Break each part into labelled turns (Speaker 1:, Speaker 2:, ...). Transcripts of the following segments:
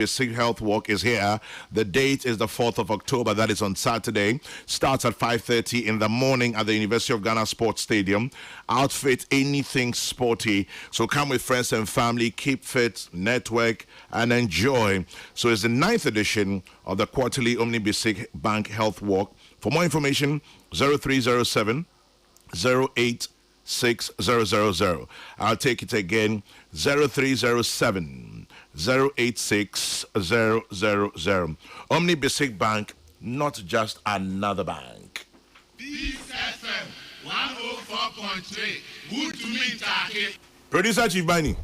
Speaker 1: Basic Health Walk is here. The date is the 4th of October. That is on Saturday. Starts at 5:30 in the morning at the University of Ghana Sports Stadium. Outfit anything sporty. So come with friends and family, keep fit, network, and enjoy. So it's the 9th edition of the quarterly Omni Basic Bank Health Walk. For more information, 0307 086 I'll take it again, 0307 086 Omni Basic Bank, not just another bank.
Speaker 2: Peace FM 104.3. Good to meet you.
Speaker 1: Producer Chief Bani.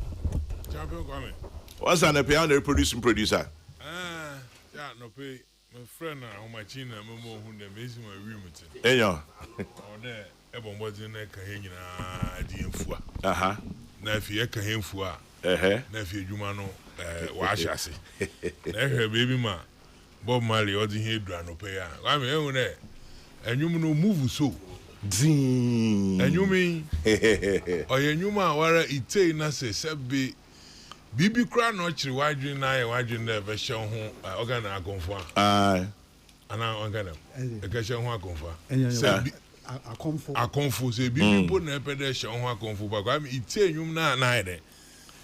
Speaker 3: Champion coming.
Speaker 1: What's an epiano producing producer?
Speaker 3: Yeah, no pay. My friend on my chin, I'm more who the amazing my room.
Speaker 1: Hey, yo.
Speaker 3: Or there, everyone was in a hanging a
Speaker 1: Uh-huh.
Speaker 3: Now, if you can him for nephew Jumano, Washasi. Now, baby, ma, Bob Marley, or the head run pay. I'm there. And you know, move so. And you mean, or you man, where it say, Nasa, Sabby. Bibi Crown, not you, why do you never show home? Organ, I confirm. And I'm going to get your one confirm. I confirm, say, Bibi put a pedestrian on one confirm, but I'm eating you now, neither.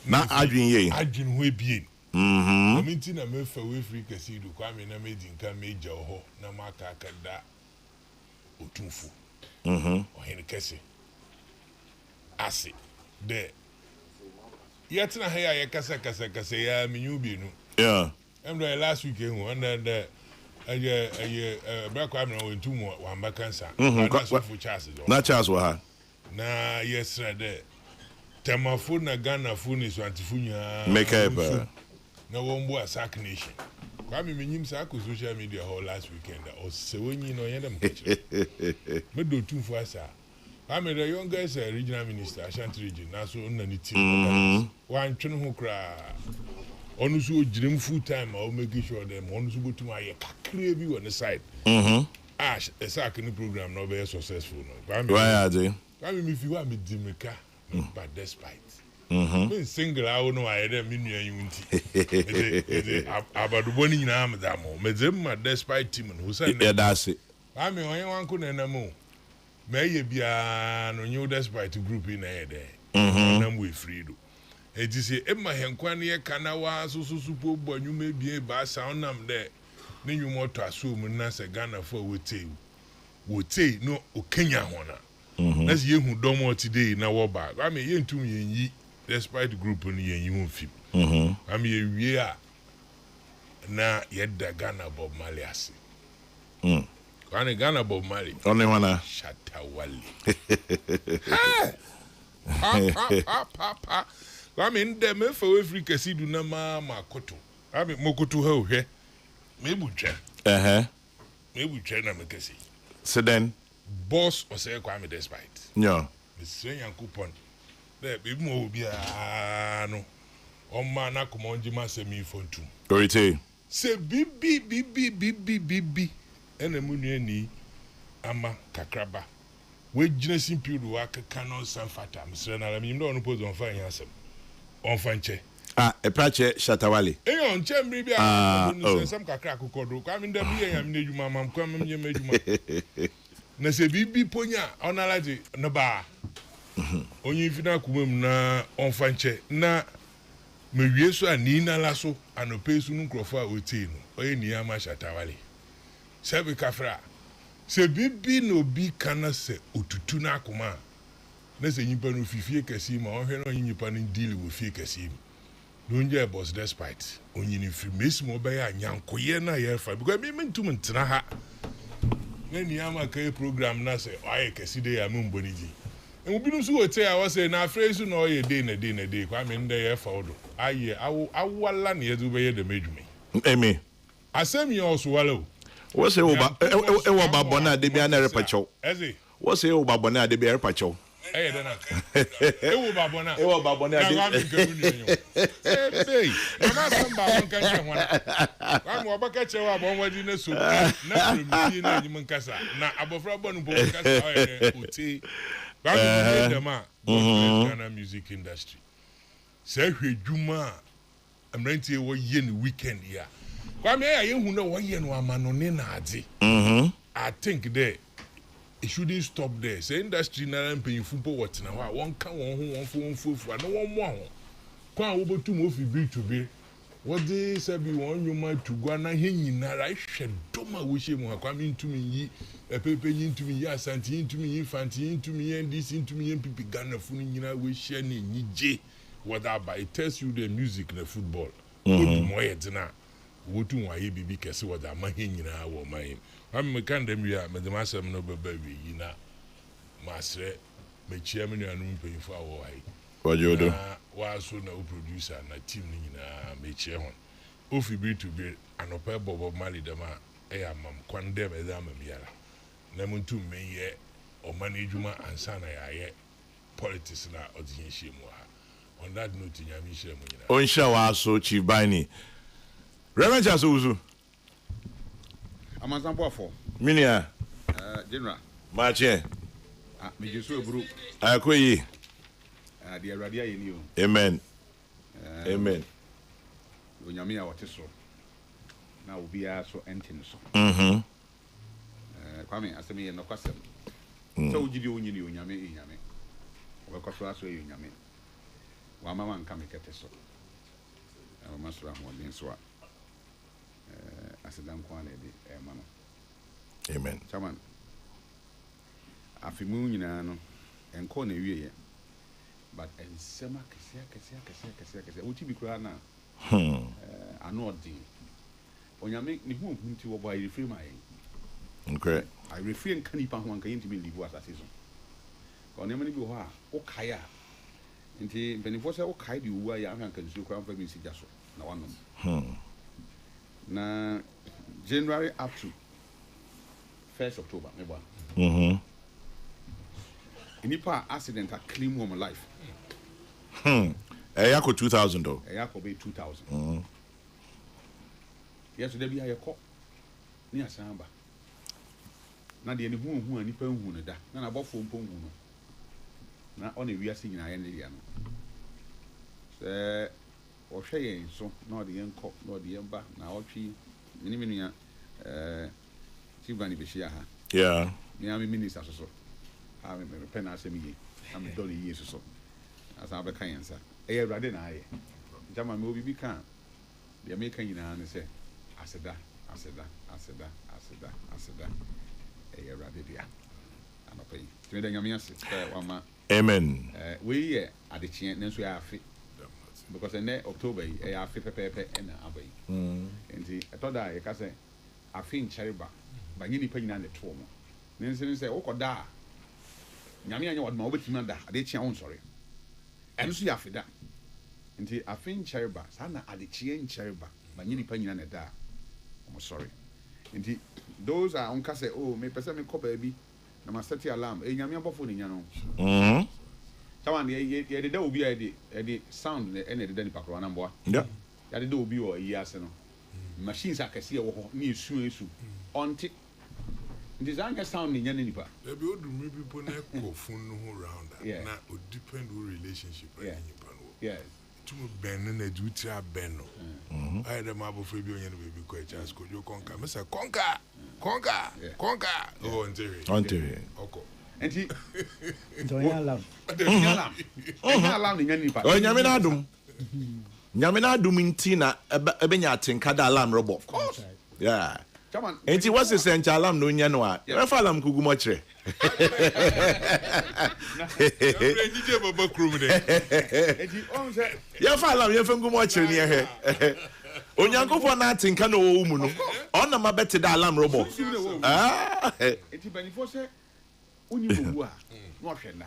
Speaker 1: Not arguing ye.
Speaker 3: I didn't wait be. I mean, Tina Murphy, we free Cassie to come in a meeting, come major ho, Namaka Kada, Utufu, or Henry Cassie. I see, there. Yet, I hear Casa, I mean, you be no.
Speaker 1: Yeah.
Speaker 3: I'm there last weekend, one that a black woman went 2 more, one back cancer.
Speaker 1: Not Charles Waha.
Speaker 3: Nah, yes, sir, there. Tamaphone, a Ghana phone is Wantifunia.
Speaker 1: Make up.
Speaker 3: No one was sack nation. Kwame Minim Saku social media whole last weekend, or so when you know, Yadam kitchen. But do 2 for us. I'm a young guy, regional minister, Ashanti region, Naso Nanity. One chun who cry. Onusu dream full time, I'll make sure them Onusu go to my craving on the side. Ash, a sack in the program, not very successful.
Speaker 1: Why are they?
Speaker 3: I mean, if you want me, Dimika, but despite. Me single, I don't know, I had a minion. About the one in Amadamo, Medzema, despite Timon, who said,
Speaker 1: yeah, that's it.
Speaker 3: I mean, one couldn't know. May be a new despite group in a day. I'm with Fredo. It is a Emma Henquania Kanawa, so super, but you may be a bar sound there. Then you want to assume Nasa Ghana for would say no Kenya honor. That's you who don't want today now back. I mean, you to me, despite the group in you won't feel. I mean, we are now yet the Ghana Bob Maliasi. Kwane Ghana Bob Marley.
Speaker 1: Only one.
Speaker 3: Shatawali. I mean, the men for every case do na makoto. I mean, mokoto ho here. Maybe check. Maybe check na mekasi.
Speaker 1: So then,
Speaker 3: boss or say Kwame despite.
Speaker 1: Yeah.
Speaker 3: Miss Yan coupon. There, baby mo be no. On man na come on jima se me phone too.
Speaker 1: Gorite.
Speaker 3: Say bibi. And the Muniani Ama Kakraba. We Genesis Pudu Waka Canon San Fata, Mr. Nalam, don't put on fire answer. On Fanche.
Speaker 1: A patche Shatawali.
Speaker 3: Eh, on Chambry, some Kakraku Kodo, coming there, I made you, mamma, come and you made you. Nase Bibi Ponya, on a lady, no bar. Only if you not come na on Fanche, na Murieso and Nina Lasso, and a person Crofa with Tin, or any Ama Shatawali. Sebi kafra. Se bibi no bi kana se otutu na akoma. Na se nyipa no fifie kesi ma ohwe no nyipa no deal wo fie kesi. No nje boss despite onyini frimesi mo be ya nyankoye na ye fa because me mentum ntena ha. Na ni ama kai program na se aye kesi de ya mu mboniji. En obi no so wote a wo se na afre so na oye dey na dey kwa me nda ye fa odo. Aye awala na ye do be ye de medwumi.
Speaker 1: Emi.
Speaker 3: Asem ye oswalo.
Speaker 1: What's it about Babona de Biana Repacho? What's it about Babona de Biana Repacho?
Speaker 3: Eh, then I Babona.
Speaker 1: Oh, Babona.
Speaker 3: I'm a bucket of one wedding. So, nothing in Mancasa. Now, above Rabon, Ghana music industry. Say, Juma, amrantie wo ye ni weekend ya kwame ya ye hu na wo ye no amanone na ade I think there it shouldn't stop there say industry na mpanyinfo football what na ho won ka won ho won fufu na won mo ho kwa wo botum ofi bi to bi what they say be won nyoma to gwa na he nyinara hwe doma wo hye mu kwame ntumi yi pepe ntumi yi asanti ntumi yi fanti ntumi yi ndc ntumi yi pipi Ghana fu nyina wo hye ni nyije whatever it tells you the music na football good moye dina wotu wa ye bibi kese wo da mahe nyina wo mahe am kan dem ya me dem asem no baba wi yina masre me chia me nuanu mpanyifo awo hai wajodo wa so na o producer na team ni nyina me chia hon ofi bi to be anopa bobo mali dem a e amam kwan dem e da amam yara na muntu me ye o management ansa na ya ye politics na odin hye mu ha on that note nyami hye mu nyina
Speaker 1: on sha wa so chief bani Reverend Jasuzu
Speaker 4: Amazambo afọ
Speaker 1: minia
Speaker 4: general
Speaker 1: mache
Speaker 4: me Jesu eburu
Speaker 1: akoyi
Speaker 4: de awrade aye ni o
Speaker 1: amen amen
Speaker 4: onyame a wote so na obi a so enten so kwame asemi ye no kwasem so ugidi onyini onyame enyame obekoso aso ye onyame wa mama nka mekete so masura ho den so a asidan kwa na de mano
Speaker 1: amen
Speaker 4: chairman afimu nyina no enko na wiye but ensema kese uti bi kura na ano odi onyame ni hu nti wo boy reframe mai
Speaker 1: okay
Speaker 4: I reframe kan ipa ho anka yinti bi livu asase so ko ne mani bi ho a o kai a nti benifo se o kai di uwa ya anka nsu kura mfa bi si jaso na wanom na January up to 1st October meba inipa accident a claim woman life
Speaker 1: Eyako 2000 though.
Speaker 4: Eyako be 2000. Yes, there be a cop. Near Samba. Na de ni hu ani pa hu ne da. Na na bofo mpo hu no. Na on e wiase nyina ye ne ya no. Se o hwe yen so na de yen kop, na de yen ba na o twi mini ya Sibani be shia ha.
Speaker 1: Yeah.
Speaker 4: Me am minister so. Ha me pen asem yi. Am dolly yi so. Asa be kan yansa. E awrade na aye. Jama me obi bi kan. De me kan nyina ne se aseda. E awrade dia. Anopai. Timi da nyame ase. Wama.
Speaker 1: Amen.
Speaker 4: We ye adechie nenso ya afi. Because in October e ya afi pepepe na abai. Enti etoda e ka se afi nchariba. Ba nyini pa nyina ne to mo. Nense se wokoda. Nyame anya wadma obetimi da. Adechie won sori. Enso ya afida. Nti afi nchariba sana adechie nchariba. Ba nyini pa nyina ne da. I'm sorry. Nti those are on say oh me person me ko baby na ma set alarm e nyame abofo ni nya no. Tawan ye de obi e de sound e na de nipa kro na mboa.
Speaker 1: Yeah.
Speaker 4: Ya de obi o yi ase no. Machines akese e wo ho na esu onti. Nti zanga sound ni nya nipa.
Speaker 3: There be odu me people na ko fun no ho round
Speaker 4: Yeah.
Speaker 3: na o depend on relationship
Speaker 4: Yeah.
Speaker 3: nipa no.
Speaker 4: Yeah.
Speaker 3: Tumu ben na du tira ben no. I dem abofo bi onye no baby ko chance ko jo konka. Me say konka. Oh,
Speaker 1: Ontere.
Speaker 3: Oko.
Speaker 4: Nti
Speaker 5: Doya alarm.
Speaker 4: alarm ni nya nipa.
Speaker 1: Oh, nyame na adum. Nyame na adum nti na ebenya atenka da alarm robo.
Speaker 4: Of course.
Speaker 1: Yeah.
Speaker 4: Chairman.
Speaker 1: Enti what's the sense alarm no nya no a? We fa alarm kugu mo kire.
Speaker 3: DJ baba krum de.
Speaker 4: Nti on say
Speaker 1: Ya fa alarm ye fa kugu mo kire ni ehe. Onyankopɔ na atenka no wo mu no. Ona ma bete da alarm robo.
Speaker 4: nti benifo say oni wowu a no hwe na.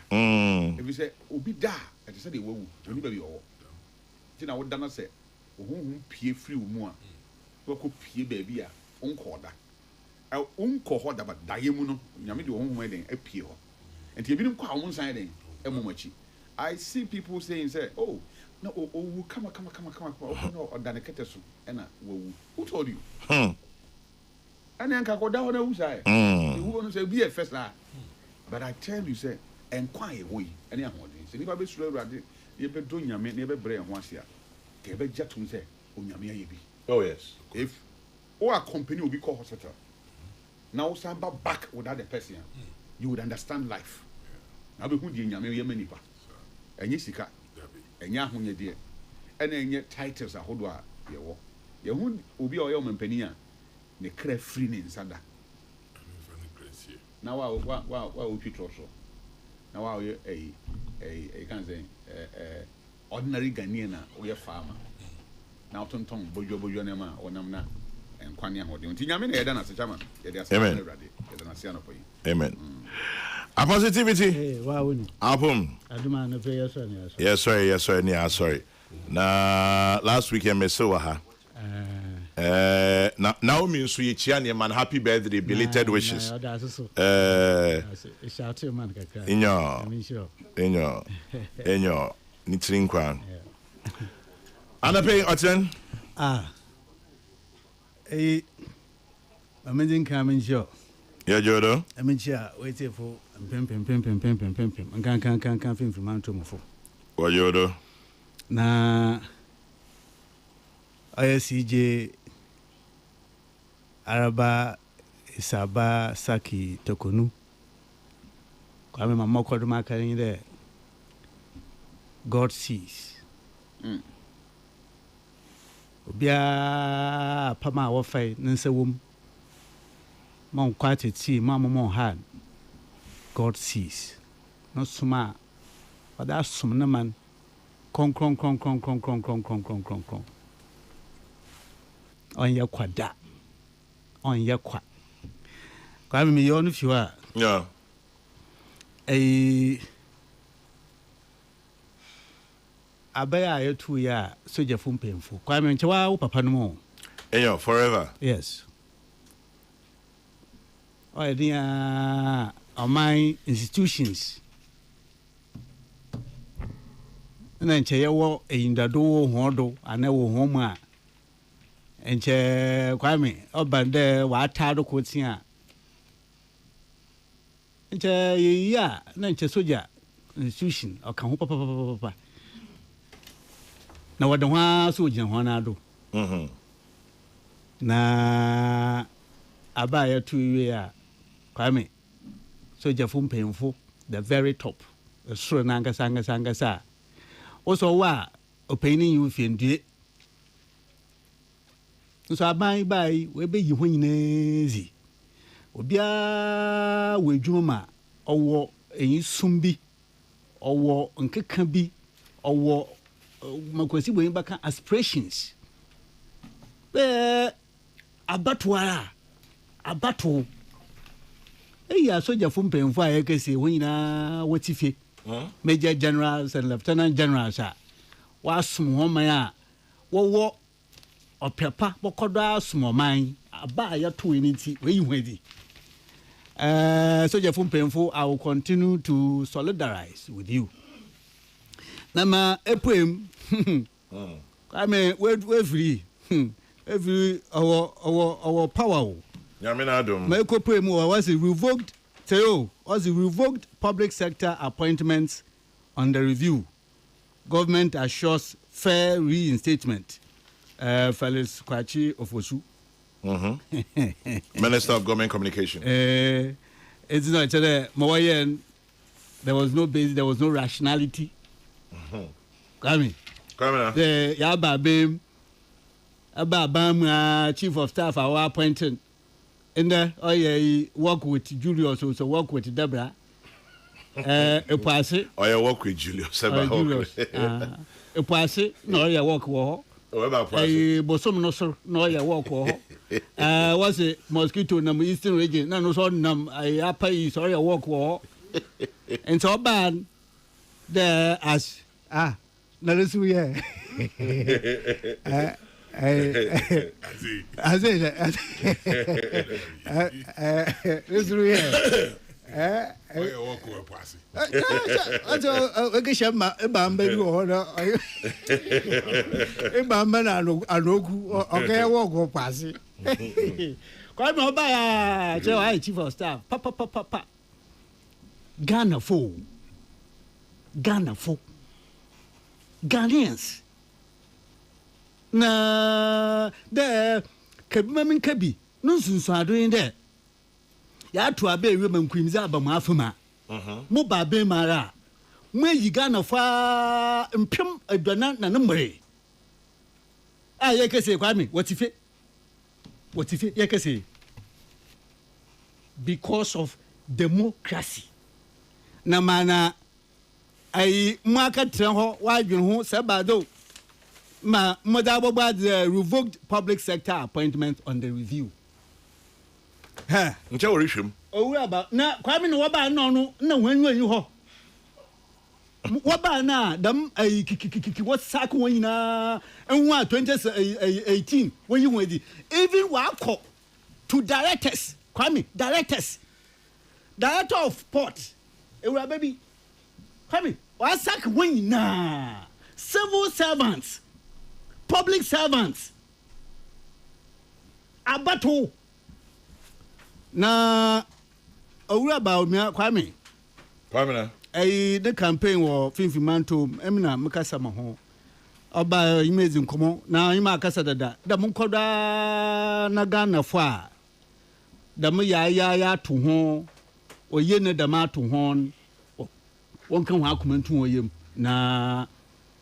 Speaker 4: Ebi say obi da e say de wowu oni ba bi owo. Nti na wo da na say ohunhun pie free wo mu a. Wo ko pie ba bi a onko da. Onko ho da ba da ye mu no nyame de ohunhun den apie ho. Nti ebi nim kwa wo nsan den emomachi. I see people saying say oh no come no odane keteso ena wowu. Who told you? And then kakoda ho na usai. You want to say be a first la. But I tell you say enquire we any ahode. Say ni ba be suru awrade ye be do nyame ne be brɛ ho ase a. Ke be jatum say onyame ayɛ bi.
Speaker 1: Oh yes.
Speaker 4: If or a company will be called hospital. Now samba back without the person, you would understand life. Now be who the nyame ye manipa. Enye sika. Enye ahonye de. And enye titles ahodo a ye wo. Ye hu obi o ye ompani a ne kra free ne nsada. Now wa otwitro so. Now wa ye can say ordinary Ghanaian na o ye farmer. Now tonton bojo ne ma onam na enkwane ahode. Nti nyame na yeda na se chama. Yeda asa na Awurade. Yeda na se na poyi.
Speaker 1: Amen. A positivity.
Speaker 5: Hey, wow.
Speaker 1: Apum.
Speaker 5: Aduma no pay yes or
Speaker 1: Yes sir, sorry. Na last weekend me so ha. Now means so ye ne man happy birthday belated wishes.
Speaker 5: Shout to man kakra.
Speaker 1: Enyo ni trinkwan. Ana pay oten?
Speaker 5: Amazing coming show.
Speaker 1: Yeah, Jodo.
Speaker 5: I mean, wait for pim. And can film from Mount Tomofo.
Speaker 1: What Jodo?
Speaker 5: Na ISCJ Araba Isaba Saki Tokonu. Kwame mama koduma carrying there. God sees. Obia pama wo fai nse wom. Mon kwate ti mama mon hand. God sees. No suma. But that sum na man. Kong. On ya kwada. On ya kwa. Kwa mi yo no fiwa.
Speaker 1: Yeah.
Speaker 5: Abaya yetu ya soja fumpemfu. Kwa mi nchewa u papa no mo.
Speaker 1: Enyo forever.
Speaker 5: Yes. Oh dia my institutions. Na nche yewo eyindado wo hodo ana wo homa. Nche kwame obande wa tado kotia. Nche ya na nche soja institution oka ho papa. Na wada hwa soja ho na do. Na abaya tu ya kwame soja fumpemfo the very top. Suro nanga sanga. Also wa opinion you fiendie. So abai we be yi ho nyinezi. Obia we dwuma owo eyin sumbi owo nkeka bi owo makwasi boyin baka aspirations. Abatwa eya soja fumpemfo a yekese ho nyina watifie. Major generals and lieutenant generals wasum ho man a wo opepa bokodo asum man aba ya to eniti we hwedi soja fumpemfo I will continue to solidarize with you nama epem I mean we free every our power
Speaker 1: Nyamina adom
Speaker 5: my epem was revoked was revoked public sector appointments under review. Government assures fair reinstatement. Felix Kwachi Ofosu.
Speaker 1: Minister of Government Communication.
Speaker 5: It's not there was no basis, there was no rationality. Come
Speaker 1: on.
Speaker 5: The Yaba Bim Ababam chief of staff our appointed. And work with Julius, also work with Deborah. A passe.
Speaker 1: Or work with Julius.
Speaker 5: A passe, no, you work war. A bosom no, sir, no, you walk war. Was a mosquito number Eastern region, no, so num, I pay, sorry, I walk war. And so bad there as now we are. I say that. This real.
Speaker 3: Walk over passing.
Speaker 5: Okay, Shama, a bambi or a bamban and okay, walk over passing. Quite more by a chief of staff. Papa. Ghana fool. Ghanaians. na de kabimamin kabi no sunsun adon de ya to abe ewe mankwimza abamu afuma mo ba be mara mo yiga na fa mpem adwana na ne mre ye kese kwame watife ye kese because of democracy na mana ai mwaka trenho wadwen ho sabado ma modababa the revoked public sector appointment on the review ha
Speaker 1: nche worishim
Speaker 5: owura ba na kwame no waba no na hwanyu ho waba na dam ai kiki what sack won nyina enwa 2018 when you went even wako to directors kwame director of port ewura baby kwame wa sack won nyina civil servants public servants abato na owura ba omia kwame
Speaker 1: na
Speaker 5: the campaign wo finfimanto emina mekasa ma ho oba imezi nkomo na ima kasa dada da munkoda na Ghana fo a da mu ya to ho oye ne da ma to ho won kan ho akomantu oyem na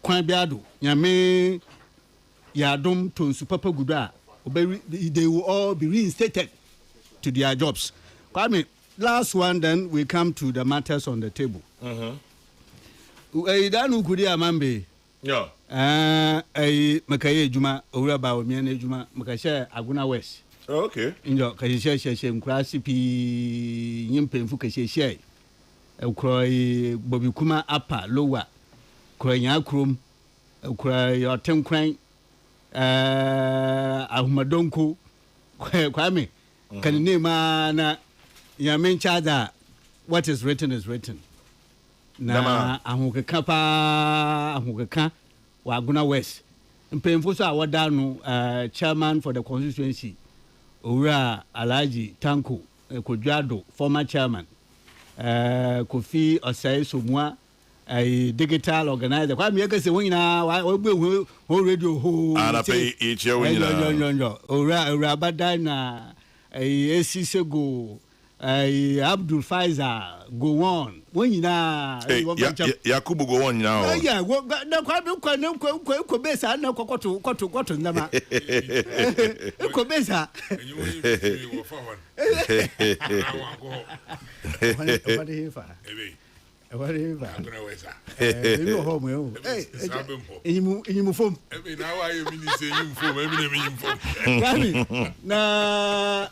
Speaker 5: kwan biado nyame ya dom to nsu papa gudu a they will all be reinstated to their jobs. Kwame, last one then we come to the matters on the table. Danu kudi amambe.
Speaker 1: Yeah.
Speaker 5: Makaye juma owura ba omiane juma makashe Aguna West.
Speaker 1: Okay.
Speaker 5: Injo kashe nkrasi pi nyimpemfu kashe ukroi Bobby Kuma upper lower kronya krom ukroi yotenkran ahumadonko kwame kan nema na yamin charger what is written is written na ahukeka wa Aguna West mpemfo so awoda no chairman for the constituency owura Alhaji Tanko Kodwado former chairman Kofi Osai Somua digital organizer kwa miye kese wonyina wa gbe ho radio ho
Speaker 1: ara pe eche wonyina
Speaker 5: owura badai na Esisego Abdul Faiza go on wonyina
Speaker 1: Yakubu go on now
Speaker 5: yeah na kwa besa na kokoto ndama ko besa what do you fa whatever
Speaker 2: Aguna Wesa
Speaker 5: you home hey you phone
Speaker 2: ebe na wa you mean say you phone ebe na you phone
Speaker 5: na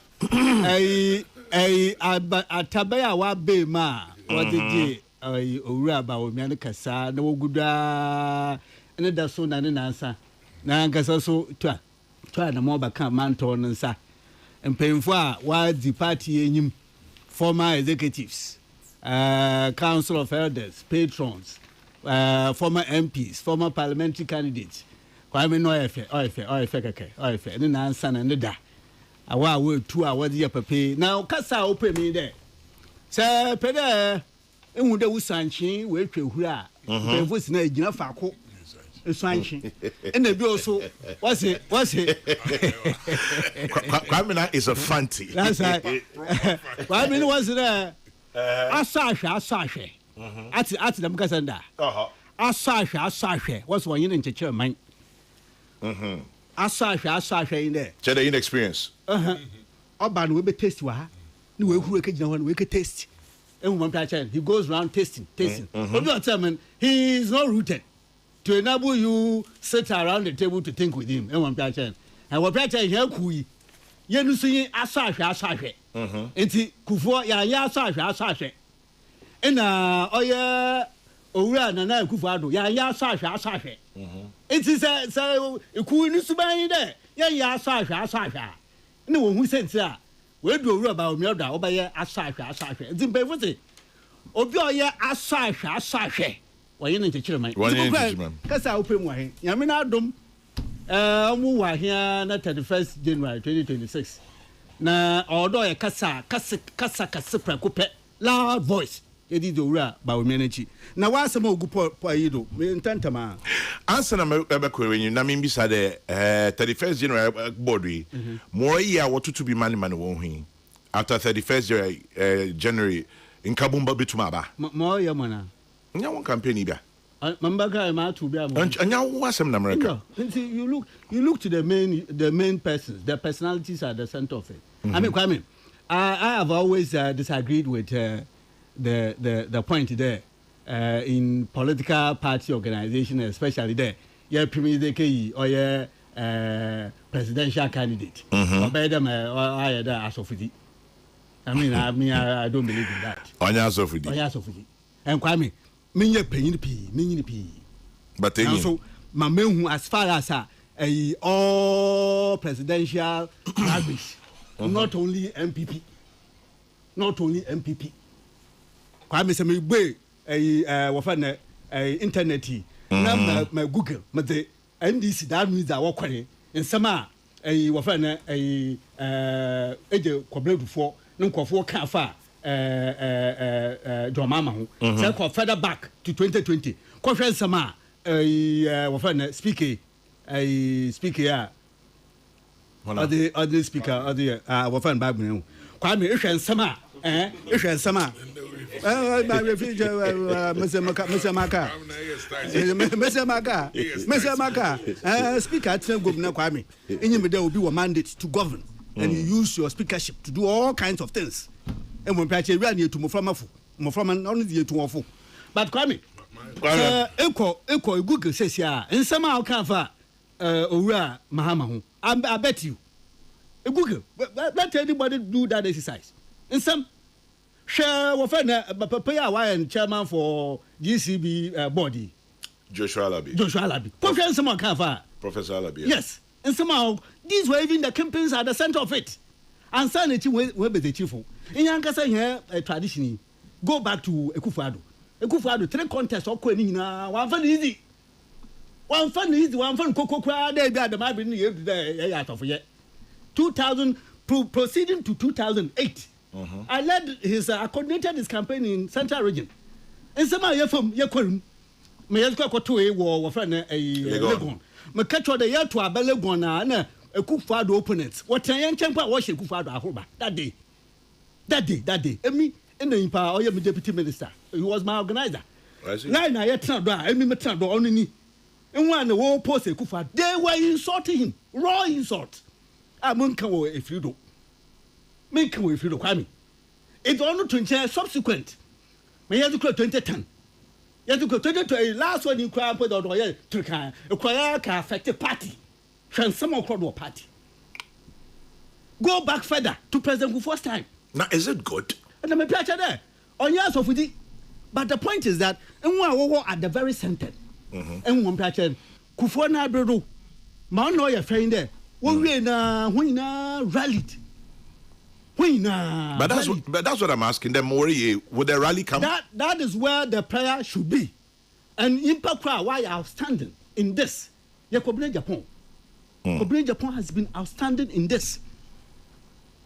Speaker 5: atabaya wa be ma wadije owura ba omi an kasa na woguda ene da so na ne nansa na nkasa so twa na mo ba kan manto nsa mpemfo a wa di party enyim former executives council of elders patrons former MPs former parliamentary candidates kwame no efe keke ne nansa na ne da awa we tu a wadi pape na kasa open me there se pede ehun de wusanchi we twehura befo sina egina faako esanchi ena bi oso wase
Speaker 1: Kwame is a fancy
Speaker 5: that's right Kwame was there asahwe ati dem kasa nda asahwe was one yin ncheche man asahwe in there
Speaker 1: check the inexperience
Speaker 5: oba no we be taste wa ni we huru ke gina ho we ke taste he goes around tasting he is not rooted to enable you sit around the table to think with him and what here kui yenu suyin asahwe enti kufo ya asahwe ena oye owura na kufo ado ya asahwe enti say ku ni suban de ya asahwe ni wo hu sense a we do owura ba omi odo obaye asahwe enti mpefo se obi oye asahwe waye ne nchekire man kasa opem wa he nyame na adom omu wa he na 31st January 2026 na odo ye kasa prekupe loud voice yedi do wura ba o menachi na wa asem ogu po ayido me ntantama
Speaker 1: answer na me query na me bisa the 31st January board we more year what to be money won hin after 31st January in Kabumba bituma ba
Speaker 5: mo ye mona
Speaker 1: nya won campaign bia
Speaker 5: mambaga ma to bia mo
Speaker 1: nya wasem na America
Speaker 5: you look to the main persons, the personalities are the center of it. I mean Kwame, I have always disagreed with the point there in political party organization, especially there. Yeah, premier or yeah presidential candidate. Or better, I mean, I don't believe in that.
Speaker 1: Onya Sofidi.
Speaker 5: And Kwame, me pay.
Speaker 1: But
Speaker 5: so my man as far as all presidential rubbish, not only MPP. Kwame say me be wafana internet na my Google but the NDC that means that work kware in sama wafana eje kwabredu for nkofo ka fa Jomama ho say ko further back to 2020 conference sama wafana speaker ya other speaker other wafana babu Kwame ehwen sama ehwen sama my refuge Mr. Speaker Governor Kwame there will be a mandate to govern and you use your speakership to do all kinds of things and when patch run to moframa only the to ofo but Kwame echo Google says yeah and somehow can fa owura mahama ho I bet you Google let anybody do that exercise in some share wafana papa and chairman for GCB body
Speaker 1: Joshua Alabi
Speaker 5: conference someone can fa
Speaker 1: Professor Alabi
Speaker 5: yes and somehow these were even the campaigns at the center of it and sanity we be the chief in yankasa here traditionally go back to Ekufuado 3 contests or queen one fun easy one fun Kokrokoo there be at the map in the out of yet 2000 proceeding to 2008 I led his coordinated his campaign in Central Region and somehow you from Yakurum me yezko to a war friend a Legon me catch the year to a Legon na Ekufuado opponents what yan champa was Ekufuado ahoba that day emi in the power or deputy minister he was my organizer now na yet do emi metan do only and one the whole post Ekufuado they were insulting him raw insult amunka wo efrido make we feel Kwame it only to change subsequent me you go 2010 you go 2020 last one you cry put on here to can affect party transform across party go back further to President Kufuor's time
Speaker 1: now is it good
Speaker 5: and me picture there on years of it but the point is that we at the very center and one picture Kufuor na bredo man no your friend there we na rallied.
Speaker 1: But that's what I'm asking them. Would the rally come?
Speaker 5: That is where the prayer should be, and impact why outstanding in this. Japan. Japan has been outstanding in this.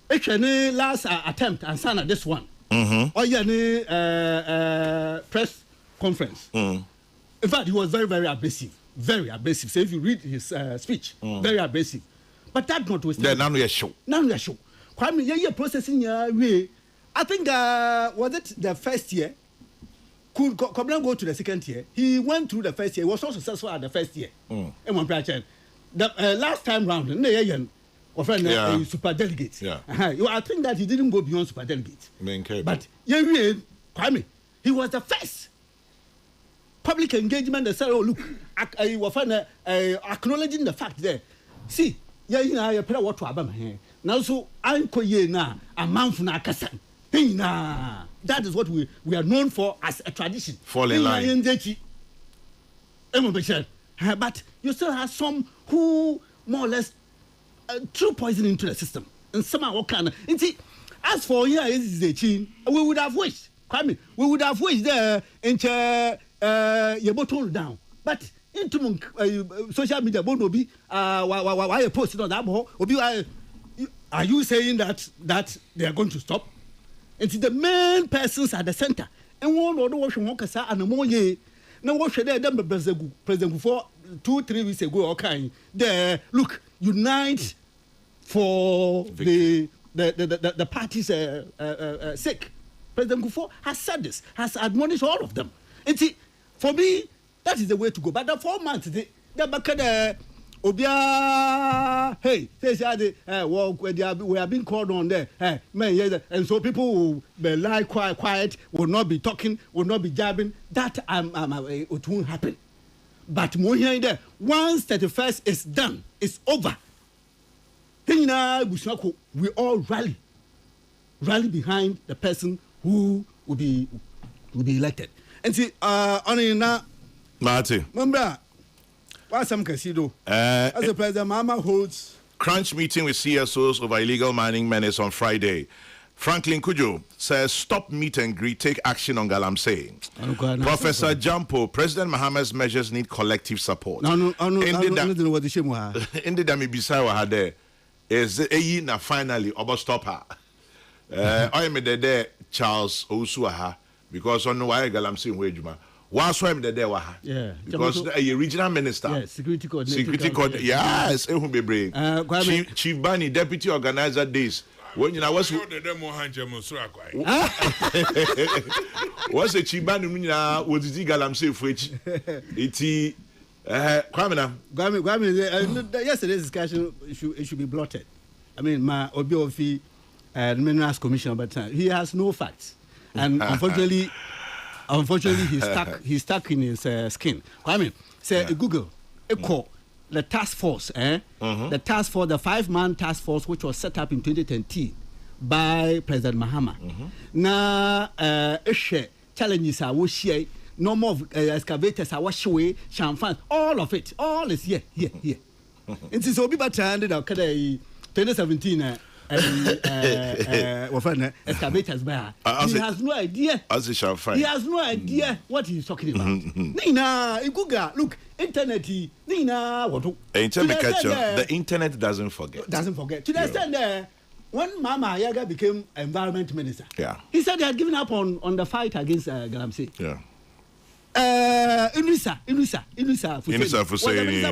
Speaker 5: Actually, last attempt and sana this one. Press conference. In fact, he was very, very abrasive. Very abrasive. So if you read his speech, very abrasive. But that notwithstanding.
Speaker 1: Then now we are show.
Speaker 5: Kwame, you're processing your way. I think was it the first year? Could go to the second year? He went through the first year. He was so successful at the first year. And one the last time round, super delegate.
Speaker 1: Yeah.
Speaker 5: I think that he didn't go beyond super delegate. But Kwame, he was the first public engagement. They said, "Oh look, acknowledging the fact there. See, you put what to Abama." Now, so Uncle Yena, a month na Kassan. That is what we are known for as a tradition.
Speaker 1: Fall in line.
Speaker 5: But you still have some who more or less threw poison into the system. And somehow, kind of. As for here, is the chin, we would have wished. Kwame, we would have wished there into your bottle down. But into social media, won't be why you posted on that ball. Are you saying that they are going to stop? And the main persons at the center, and one or the washing Wokasa and a more ye. No, what should I done President for 2-3 weeks ago? Okay, there, look, unite for the party's sake. President Gufo has said this, has admonished all of them. And see, for me, that is the way to go. But the 4 months, the back Obia, hey, we are being called on there. And so people will be lie quiet, will not be talking, will not be jabbing. That it won't happen. But more here there, once 31st is done, it's over. We all rally behind the person who will be elected. And see, on now,
Speaker 1: Marty.
Speaker 5: Remember. What's some casino? As the President Mama holds
Speaker 1: crunch meeting with CSOs over illegal mining menace on Friday. Franklin Kujo says stop meet and greet, take action on Galamsey. Professor Jampo, President Mahama's measures need collective support.
Speaker 5: No, what the shame was.
Speaker 1: In the dami bisawa had is a na finally about stop her. I am the Charles Osuaha because on why Galamsey wejuma. Once I'm there,
Speaker 5: yeah,
Speaker 1: because a regional minister,
Speaker 5: yeah, security coordinator,
Speaker 1: yes, it will be brave. Chief Bani, deputy organizer, days when you know what's
Speaker 3: the demo
Speaker 1: what's a Chief Bani was the Galamsey for which it's
Speaker 5: yesterday's discussion should be blotted. I mean, my Obiofi Minerals Commissioner, but he has no facts, and unfortunately. He's stuck in his skin. I mean, say Google, call the task force, the task force, the 5-man task force, which was set up in 2010 by President Mahama. Now, challenges are what no more excavators are what way, champagne, all of it, all is here. And since Obi Batand, 2017. Excavators by he has no idea. He has no idea what he's talking about. Nina, Google, look, internet. Nina, what?
Speaker 1: The internet doesn't forget.
Speaker 5: To the extent there, when Mama Yaga became environment minister,
Speaker 1: he
Speaker 5: said he had given up on the fight against Galamsey. Inisa
Speaker 1: for
Speaker 5: Minister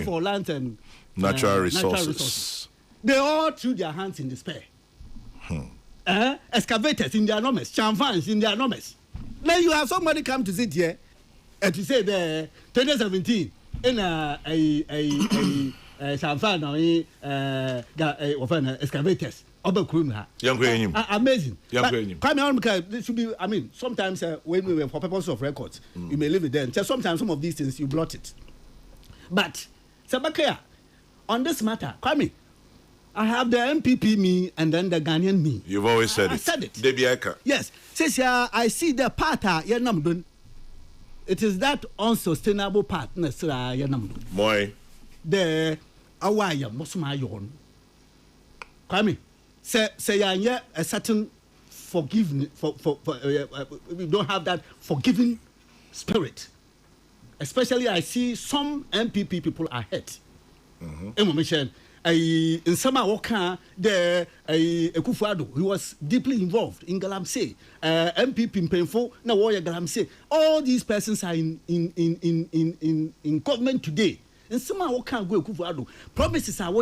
Speaker 5: for Land and
Speaker 1: Natural Resources.
Speaker 5: They all threw their hands in despair. Excavators in their enormous, champagnes in their enormous. Now you have somebody come to sit here and to say the 2017 in a champagne or excavators. Amazing. This should be. I mean, sometimes when we were for purpose of records, you may leave it there. Just sometimes some of these things you blot it. But Sabakaya, on this matter, Kwame. I have the MPP me and then the Ghanaian me.
Speaker 1: You've always said it.
Speaker 5: I said it.
Speaker 1: Debiaka.
Speaker 5: Yes. Says I see the part it is that unsustainable part.
Speaker 1: Moy.
Speaker 5: The awaya mosmayon. Kwame. Say a certain forgiveness for we don't have that forgiving spirit. Especially I see some MPP people are hurt. In some the Ekufuado, he was deeply involved in Galamsey. MPP Mpemfo, now warrior Galamsey. All these persons are in government today. In some go Ekufuado. Promises are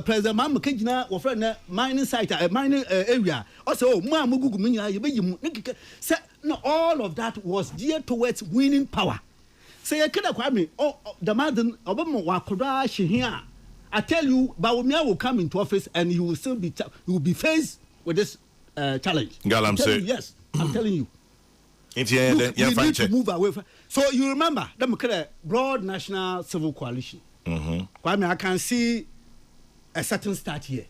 Speaker 5: President Mama Kejina or friend mining site, a mining area. Also, Mamugu Minya, no, all of that was geared towards winning power. Say I can't Kwame, the man Obama Wakodashi here. I tell you, Bawumia will come into office and he will still be faced with this challenge.
Speaker 1: Galamsey.
Speaker 5: Yes, I'm telling you. Look, we need to move away from. So you remember the broad national civil coalition. I can see a certain start here.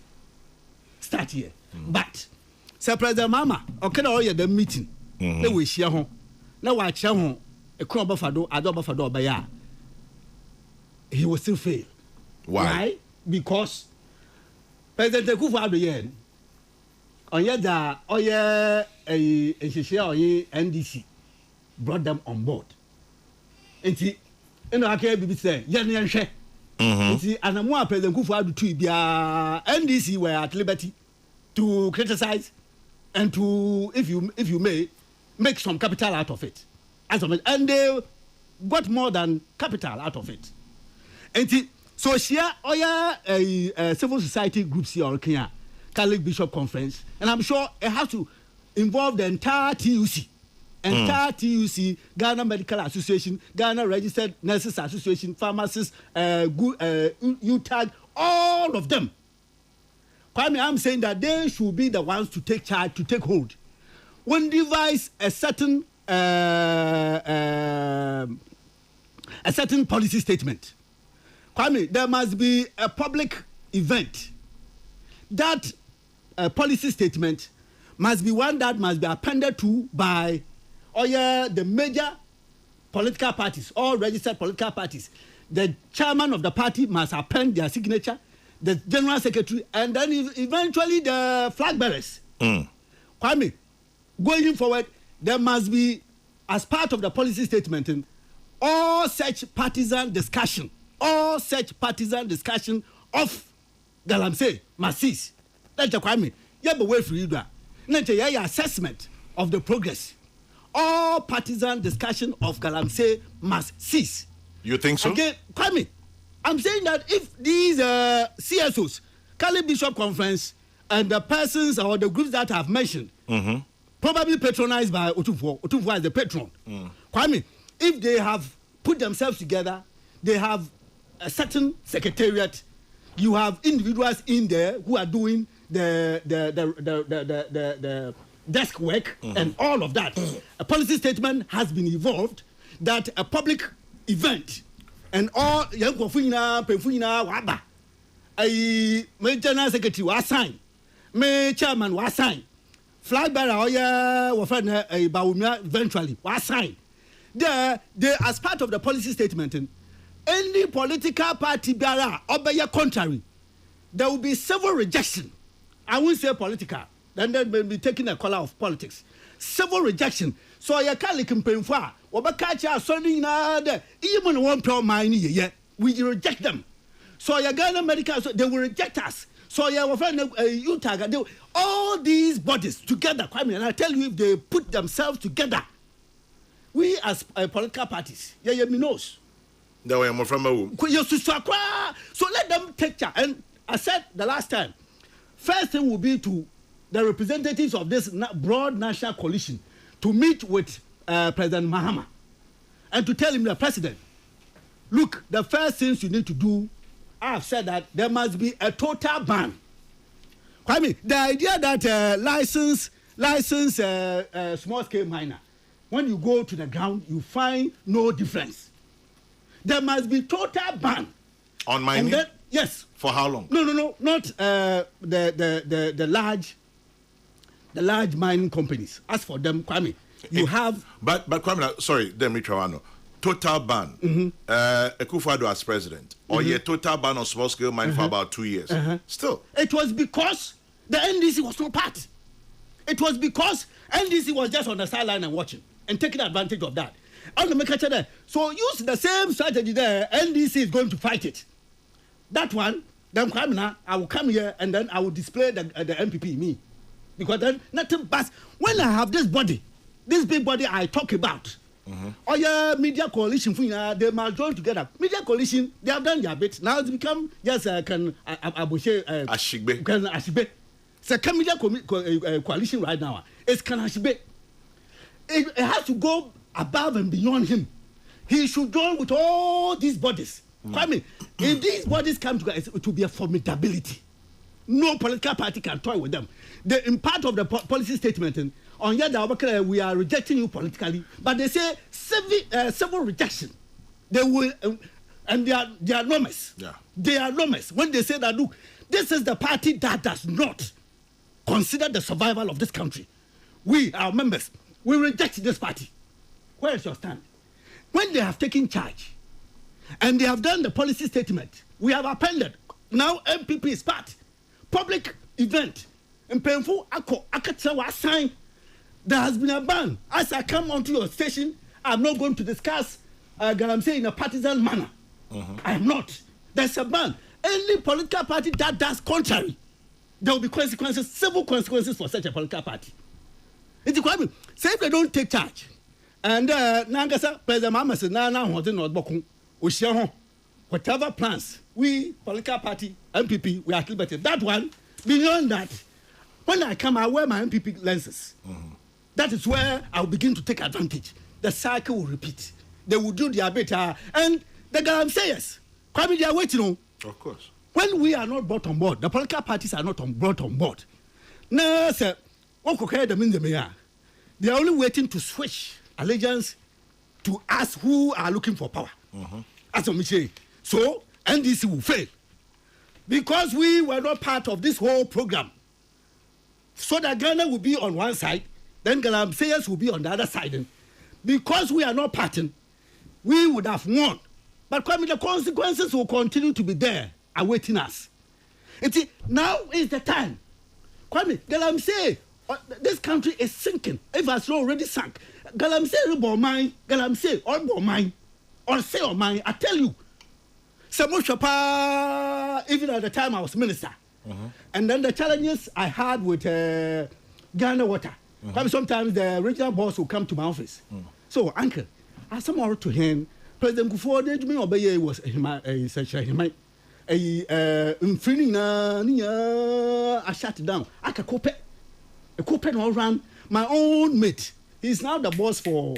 Speaker 5: But Sir President Mama, okay, all the meeting. They will share home. Now watch home. A crop of Fado Baya. He will still fail. Why? Because President Kufuor NDC brought them on board. And see, I can't be saying, and I'm President Kufuor to be NDC were at liberty to criticize and to, if you may, make some capital out of it. And they got more than capital out of it. And so here, civil society groups here, Catholic Bishop Conference, and I'm sure it has to involve the entire TUC. Ghana Medical Association, Ghana Registered Nurses Association, pharmacists, UTAG, all of them. I'm saying that they should be the ones to take charge, to take hold. When devise a certain policy statement, there must be a public event. That policy statement must be one that must be appended to by the major political parties, all registered political parties. The chairman of the party must append their signature, the general secretary, and then eventually the flag bearers. Kwame, going forward, there must be, as part of the policy statement, all such partisan discussion of Galamsey must cease. That's the Kwame. You have a way for you to assessment of the progress. All partisan discussion of Galamsey must cease.
Speaker 1: You think so?
Speaker 5: Again, Kwame, I'm saying that if these CSOs, Catholic Bishop Conference, and the persons or the groups that I've mentioned, probably patronized by Otumfuo as the patron, Kwame, if they have put themselves together, they have a certain secretariat, you have individuals in there who are doing the desk work and all of that. A policy statement has been evolved that a public event and all young Penfuina Waba, a general secretary was signed, my chairman was signed, flag bearer eventually was signed. They, as part of the policy statement, any political party bearer obey contrary, there will be civil rejection. I won't say political. Then they will be taking the color of politics. Civil rejection. So you can't like Penfua. Obakacha Sonny na even one pro mine ye. We reject them. So you Ghana Medical, they will reject us. So you UTAG, all these bodies together, and I tell you, if they put themselves together, we as political parties, knows.
Speaker 1: So
Speaker 5: let them take charge. And I said the last time, first thing will be to the representatives of this broad national coalition to meet with President Mahama and to tell him, the president, look, the first things you need to do, I have said that there must be a total ban. I mean, the idea that license small scale miner, when you go to the ground, you find no difference. There must be total ban
Speaker 1: on mining.
Speaker 5: Then, yes.
Speaker 1: For how long?
Speaker 5: No, not the large mining companies. As for them, Kwame, you have.
Speaker 1: But Kwame, sorry, Demitrawano. Total ban. Akufo-Addo as president, or total ban on small scale mining for about 2 years. Still,
Speaker 5: it was because the NDC was not part. It was because NDC was just on the sideline and watching and taking advantage of that. On the market there. So use the same strategy there. NDC is going to fight it. That one, then I will come here and then I will display the MPP in me. Because then nothing but when I have this big body I talk about, or your media coalition, they must join together. Media coalition, they have done their bit. Now it's become just Ashigbe. It's a media coalition right now. It's Ashigbe. It has to go above and beyond him. He should join with all these bodies. I mean, if these bodies come together, it will be a formidability. No political party can toy with them. In part of the policy statement, on Yada we are rejecting you politically, but they say civil rejection. They will, and they are enormous. Yeah. They are enormous when they say that, look, this is the party that does not consider the survival of this country. We, our members, we reject this party. Where is your stand? When they have taken charge and they have done the policy statement, we have appended. Now MPP is part. Public event. In painful Akatsawa sign. There has been a ban. As I come onto your station, I'm not going to discuss Galamsey in a partisan manner. I am not. There's a ban. Any political party that does contrary, there will be consequences, civil consequences for such a political party. It's Kwame. Say if they don't take charge, and Nangasa President Mama said, "Nana, what in Odboku, Ushaho, whatever plans we political party MPP we are at liberty." That one. Beyond that, when I come, I wear my MPP lenses. That is where I'll begin to take advantage. The cycle will repeat. They will do their better, and the Galamseyers, Kwame, they are waiting on.
Speaker 1: Of course.
Speaker 5: When we are not brought on board, the political parties are not brought on board. No, sir. They are only waiting to switch allegiance to us who are looking for power. As I say, so NDC will fail because we were not part of this whole program. So that Ghana will be on one side, then Galamseyers will be on the other side. And because we are not parting, we would have won. But the consequences will continue to be there, awaiting us. Now is the time. Kwame, Galamsey, this country is sinking. If it's not already sunk, Galamsey or mine, Galamsey or mine, or say or mine, I tell you. Even at the time I was minister. And then the challenges I had with Ghana Water. Sometimes the regional boss will come to my office. So, Uncle, I somehow to him, President Kufuor, me obey was such a him. I shut down. I can cope. A cope all run. My own mate. He's now the boss for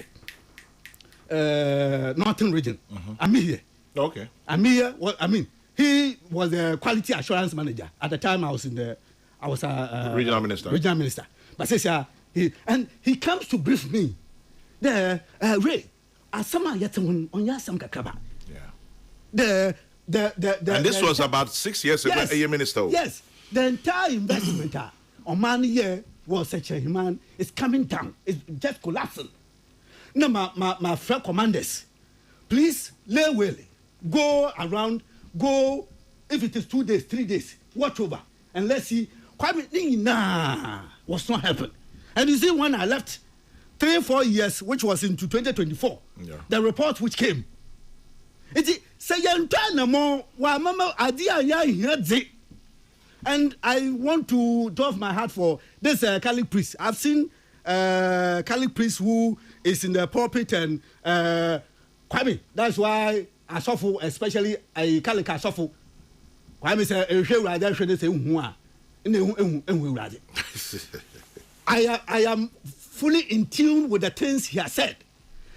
Speaker 5: Northern Region. I'm here.
Speaker 1: Okay.
Speaker 5: I'm here. Well, I mean, he was a quality assurance manager at the time. I was a
Speaker 1: regional minister.
Speaker 5: Regional minister. But says he comes to brief me. Ray, as someone yet on Yasam Kakaba.
Speaker 1: Yeah. And this was
Speaker 5: the,
Speaker 1: about 6 years ago,
Speaker 5: yes,
Speaker 1: a minister.
Speaker 5: Yes, the entire investment on money here was such a man. It's coming down. It's just collapsing. No, my fellow commanders, please lay well. Go around. Go if it is 2 days, 3 days. Watch over and let's see. Nah, was not happening. And you see, when I left 3-4 years, which was into 2024, the report which came. And I want to drop my heart for this Catholic priest. I've seen Catholic priest who is in the pulpit and Kwame. That's why I suffer, especially a Catholic I suffer. Kwame said, I am fully in tune with the things he has said.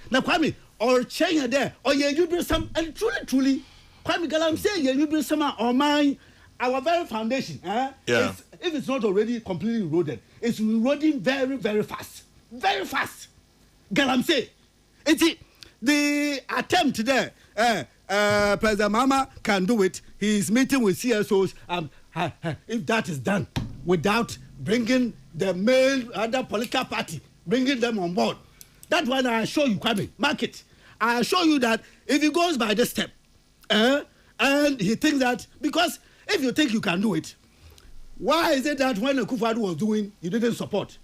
Speaker 5: Now, Kwame, or change there, or you bring some, and truly, Kwame Galamsey, you bring some or mine, our very foundation. If it's not already completely eroded, it's eroding very, very fast. Very fast. Galamsey. The attempt there, President Mama can do it. He's meeting with CSOs. If that is done without bringing the main other political party, bringing them on board, that one I assure you, Kwame, mark it. I assure you that if he goes by this step, and he thinks that, because if you think you can do it, why is it that when Akufo-Addo was doing, you didn't support?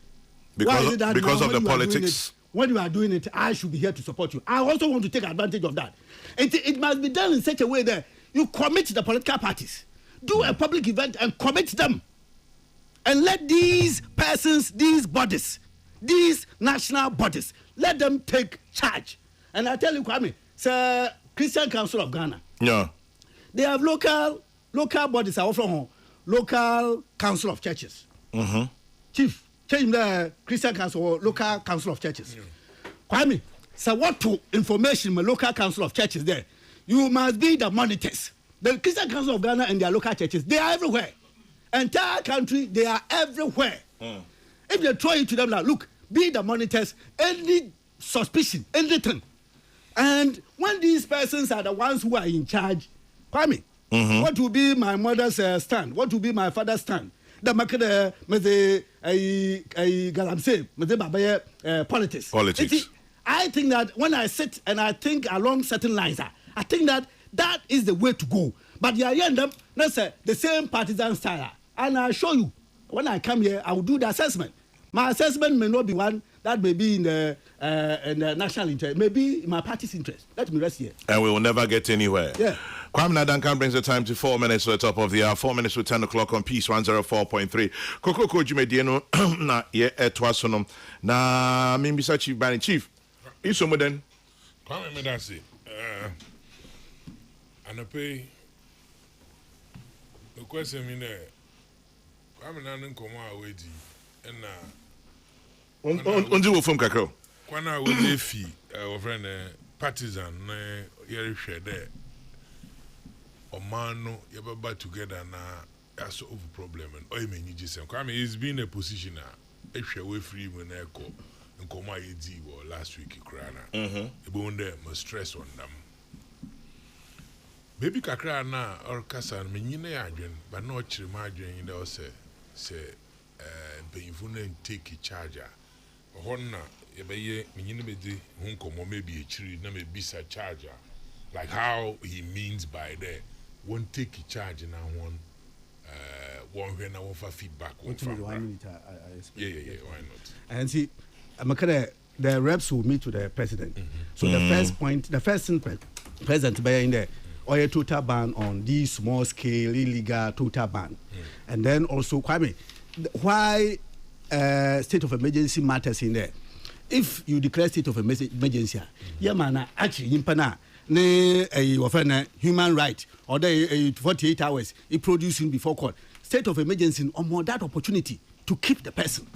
Speaker 1: Because of the politics.
Speaker 5: When you are doing it, I should be here to support you. I also want to take advantage of that. It must be done in such a way that you commit the political parties. Do a public event and commit them. And let these persons, these bodies, these national bodies, let them take charge. And I tell you, Kwame, it's Christian Council of Ghana.
Speaker 1: Yeah.
Speaker 5: They have local bodies, local council of churches. Chief, change the Christian Council or local council of churches. Kwame, so what to information my local council of churches there? You must be the monitors. The Christian Council of Ghana and their local churches, they are everywhere. Entire country, they are everywhere. If they throw it to them now, look, be the monitors, any suspicion, anything. And when these persons are the ones who are in charge, Kwame, what will be my mother's stand? What will be my father's stand? The market, Galamsey, politics. I think that when I sit and I think along certain lines, I think that is the way to go. But you end up, let's say, the same partisan style. And I assure you, when I come here, I will do the assessment. My assessment may not be one that may be in the national interest, maybe in my party's interest. Let me rest here.
Speaker 1: And we will never get anywhere.
Speaker 5: Yeah.
Speaker 1: Kwame Nadankan brings the time to 4 minutes to the top of the hour. 4 minutes to 10 o'clock on Peace 104.3. Kokrokoo Jumedieno na ye etwasonom na mimbisa Chief Bani Chief. Isomo den.
Speaker 3: Kwame Medasi. Anape. The question me there. Kwame Nadan komo awedi na
Speaker 1: Onzi wo fom kakro.
Speaker 3: Kwana we fi our friend partisan na yɛrehwɛ dɛ ɔman no yɛbɛba together na yɛasolve problem no ɔyɛ m'ani gye sɛm Kwame is being a position a ɛhwɛ we free mu na ɛkɔ nkɔmmɔ a yɛdi wɔ last week koraa na ɛbɛhu dɛ ma stress on them baby kakra na ɔrekasa no menyi na yɛ adwen ba na ɔkyerɛ mu adwen yi dɛ ɔsɛ sɛ mpanyimfo no take charge a ɔhɔ na yɛbɛyɛ menyi no bɛdi ho nkɔmmɔ maybe akyiri na mebisa charge a like how he means by that one take charge na one when I want feedback one from
Speaker 5: why not?
Speaker 3: And
Speaker 5: see, the reps will meet to the president. So the first point, the first thing president by in there, or a total ban on these small scale illegal total ban, and then also Kwame, why state of emergency matters in there. If you declare state of emergency, yeah man, actually impana. Ne human right or the 48 hours it producing before court state of emergency or more that opportunity to keep the person.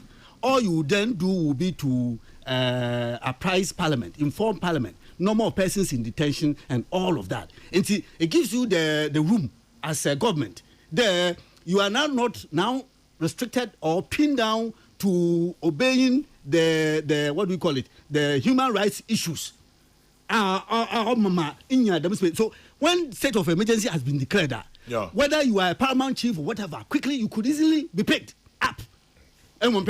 Speaker 5: All you then do will be to apprise parliament, inform parliament, no more persons in detention and all of that. And see, it gives you the room as a government. There you are now not now restricted or pinned down to obeying the what do we call it, the human rights issues. So when state of emergency has been declared, whether you are a paramount chief or whatever, quickly you could easily be picked up. And when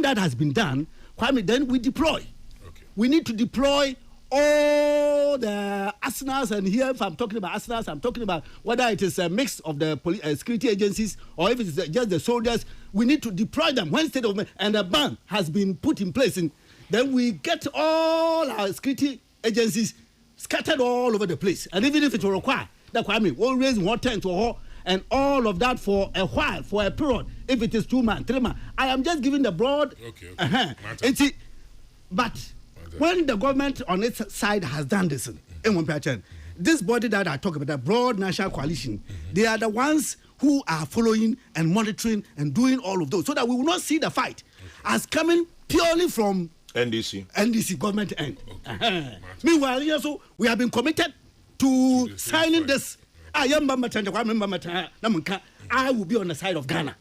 Speaker 5: that has been done, then we deploy.
Speaker 3: Okay.
Speaker 5: We need to deploy all the arsenals, and here if I'm talking about arsenals, I'm talking about whether it is a mix of the security agencies or if it's just the soldiers. We need to deploy them when state of and a ban has been put in place. Then we get all our security agencies scattered all over the place, and even if it will require that Kwame will raise water into a hall and all of that for a while, for a period, if it is 2 months, 3 months. I am just giving the broad. But when the government on its side has done this, this body that I talk about, the broad national coalition, they are the ones who are following and monitoring and doing all of those, so that we will not see the fight as coming purely from NDC government end. Meanwhile, also we have been committed to signing this. I will be on the side of Ghana,